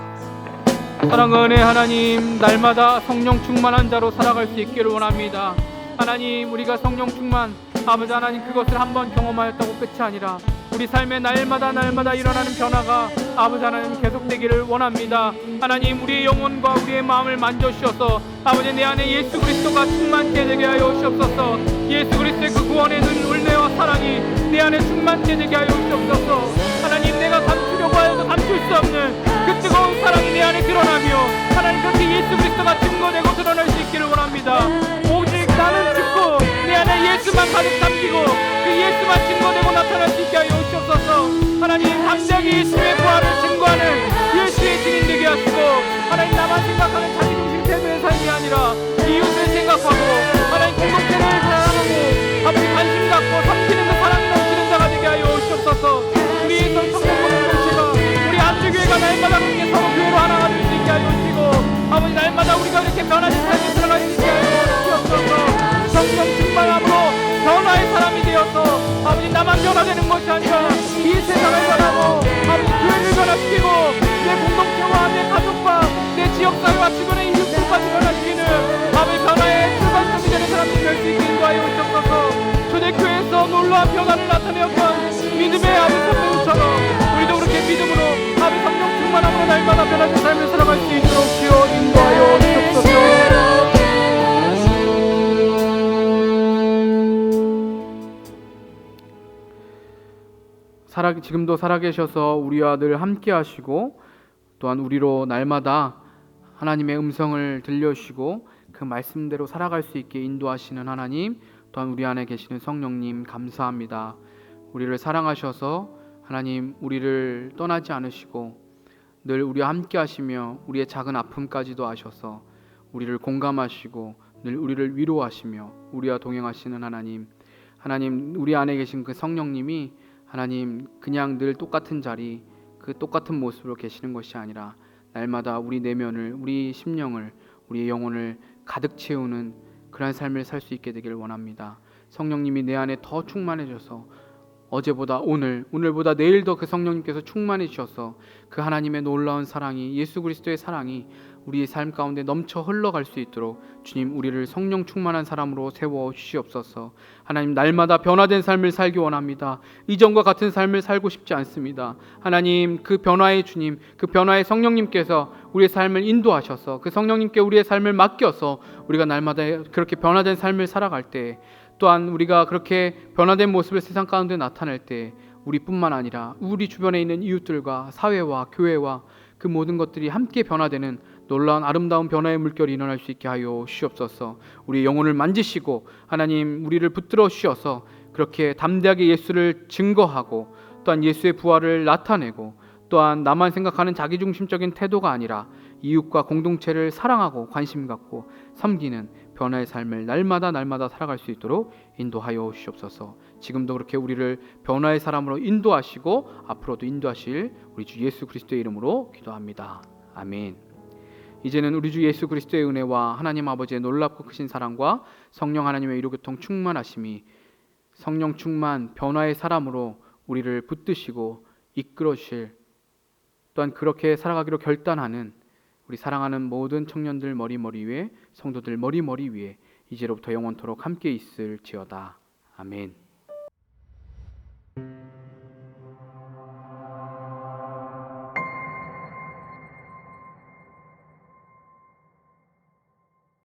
사랑의 하나님, 날마다 성령 충만한 자로 살아갈 수 있기를 원합니다. 하나님, 우리가 성령 충만, 아버지 하나님, 그것을 한번 경험하였다고 끝이 아니라 우리 삶에 날마다 일어나는 변화가 아버지 하나님 계속되기를 원합니다. 하나님, 우리의 영혼과 우리의 마음을 만져주셔서 아버지 내 안에 예수 그리스도가 충만케 되게 하여 주옵소서. 예수 그리스도의 그 구원의 눈, 은혜와 사랑이 내 안에 충만케 되게 하여 주옵소서. 하나님, 내가 감추려고 하여도 감출 수 없는 그 뜨거운 사랑이 내 안에 드러나며 하나님, 그렇게 예수 그리스도가 증거되고 드러날 수 있기를 원합니다. 오직 나는 죽고 내 안에 예수만 가득 담기고 그 예수만 증거되고 나타날 수 있게 하여 주옵소서. 하나님, 담대하게 예수의 부활을 증거하는 예수의 증인 되게 하시고, 하나님, 나만 생각하는 자기중심 태도의 삶이 아니라 이웃을 생각하고 하나님 공동체를 사랑하고 아버지 관심 갖고 섬기는 그 사랑이 넘치는 자가 되게 하여 주옵소서. 우리의 성령 공동체가, 우리 안주교회가 날마다 그렇게 서로 교회로 하나가 될 수 있게 하여 주시고, 아버지 날마다 우리가 이렇게 변화된 삶이 드러날 수 있게 하여 주옵소서. 성령 충만함으로 변화의 사람이 되어서 아버지 나만 변화되는 것이 아니라 이 세상을 변하고 아버지 교회를 변화시키고 내 공동체와 내 가족과 내 지역사회와 주변의 이웃들까지 변화시키는 아버지 변화의 출발점이 되는 사람들이 될 수 있게 인도하여 주옵소서. 초대교회에서 놀라운 변화를 나타내었던 믿음의 아버지 선배님처럼 우리도 그렇게 믿음으로 아버지 성령 충만함으로 날마다 변화된 삶을 살아갈 수 있도록 주여 인도하여 주옵소서. 지금도 살아계셔서 우리와 늘 함께 하시고 또한 우리로 날마다 하나님의 음성을 들려주시고 그 말씀대로 살아갈 수 있게 인도하시는 하나님, 또한 우리 안에 계시는 성령님 감사합니다. 우리를 사랑하셔서 하나님, 우리를 떠나지 않으시고 늘 우리와 함께 하시며 우리의 작은 아픔까지도 아셔서 우리를 공감하시고 늘 우리를 위로하시며 우리와 동행하시는 하나님, 우리 안에 계신 그 성령님이 하나님, 그냥 늘 똑같은 자리, 그 똑같은 모습으로 계시는 것이 아니라 날마다 우리 내면을, 우리 심령을, 우리의 영혼을 가득 채우는 그러한 삶을 살 수 있게 되기를 원합니다. 성령님이 내 안에 더 충만해져서 어제보다 오늘보다 내일 더 그 성령님께서 충만해지셔서 그 하나님의 놀라운 사랑이, 예수 그리스도의 사랑이 우리의 삶 가운데 넘쳐 흘러갈 수 있도록 주님, 우리를 성령 충만한 사람으로 세워 주시옵소서. 하나님, 날마다 변화된 삶을 살기 원합니다. 이전과 같은 삶을 살고 싶지 않습니다. 하나님, 그 변화의 주님, 그 변화의 성령님께서 우리의 삶을 인도하셔서 그 성령님께 우리의 삶을 맡겨서 우리가 날마다 그렇게 변화된 삶을 살아갈 때, 또한 우리가 그렇게 변화된 모습을 세상 가운데 나타낼 때 우리뿐만 아니라 우리 주변에 있는 이웃들과 사회와 교회와 그 모든 것들이 함께 변화되는 놀라운 아름다운 변화의 물결이 일어날 수 있게 하여 주옵소서. 우리 영혼을 만지시고 하나님, 우리를 붙들어 주셔서 그렇게 담대하게 예수를 증거하고 또한 예수의 부활을 나타내고 또한 나만 생각하는 자기중심적인 태도가 아니라 이웃과 공동체를 사랑하고 관심 갖고 섬기는 변화의 삶을 날마다 살아갈 수 있도록 인도하여 주시옵소서. 지금도 그렇게 우리를 변화의 사람으로 인도하시고 앞으로도 인도하실 우리 주 예수 그리스도의 이름으로 기도합니다. 아멘. 이제는 우리 주 예수 그리스도의 은혜와 하나님 아버지의 놀랍고 크신 사랑과 성령 하나님의 이루교통 충만하심이, 성령 충만 변화의 사람으로 우리를 붙드시고 이끌어 주실, 또한 그렇게 살아가기로 결단하는 우리 사랑하는 모든 청년들 머리 위에, 성도들 머리 위에 이제로부터 영원토록 함께 있을지어다. 아멘.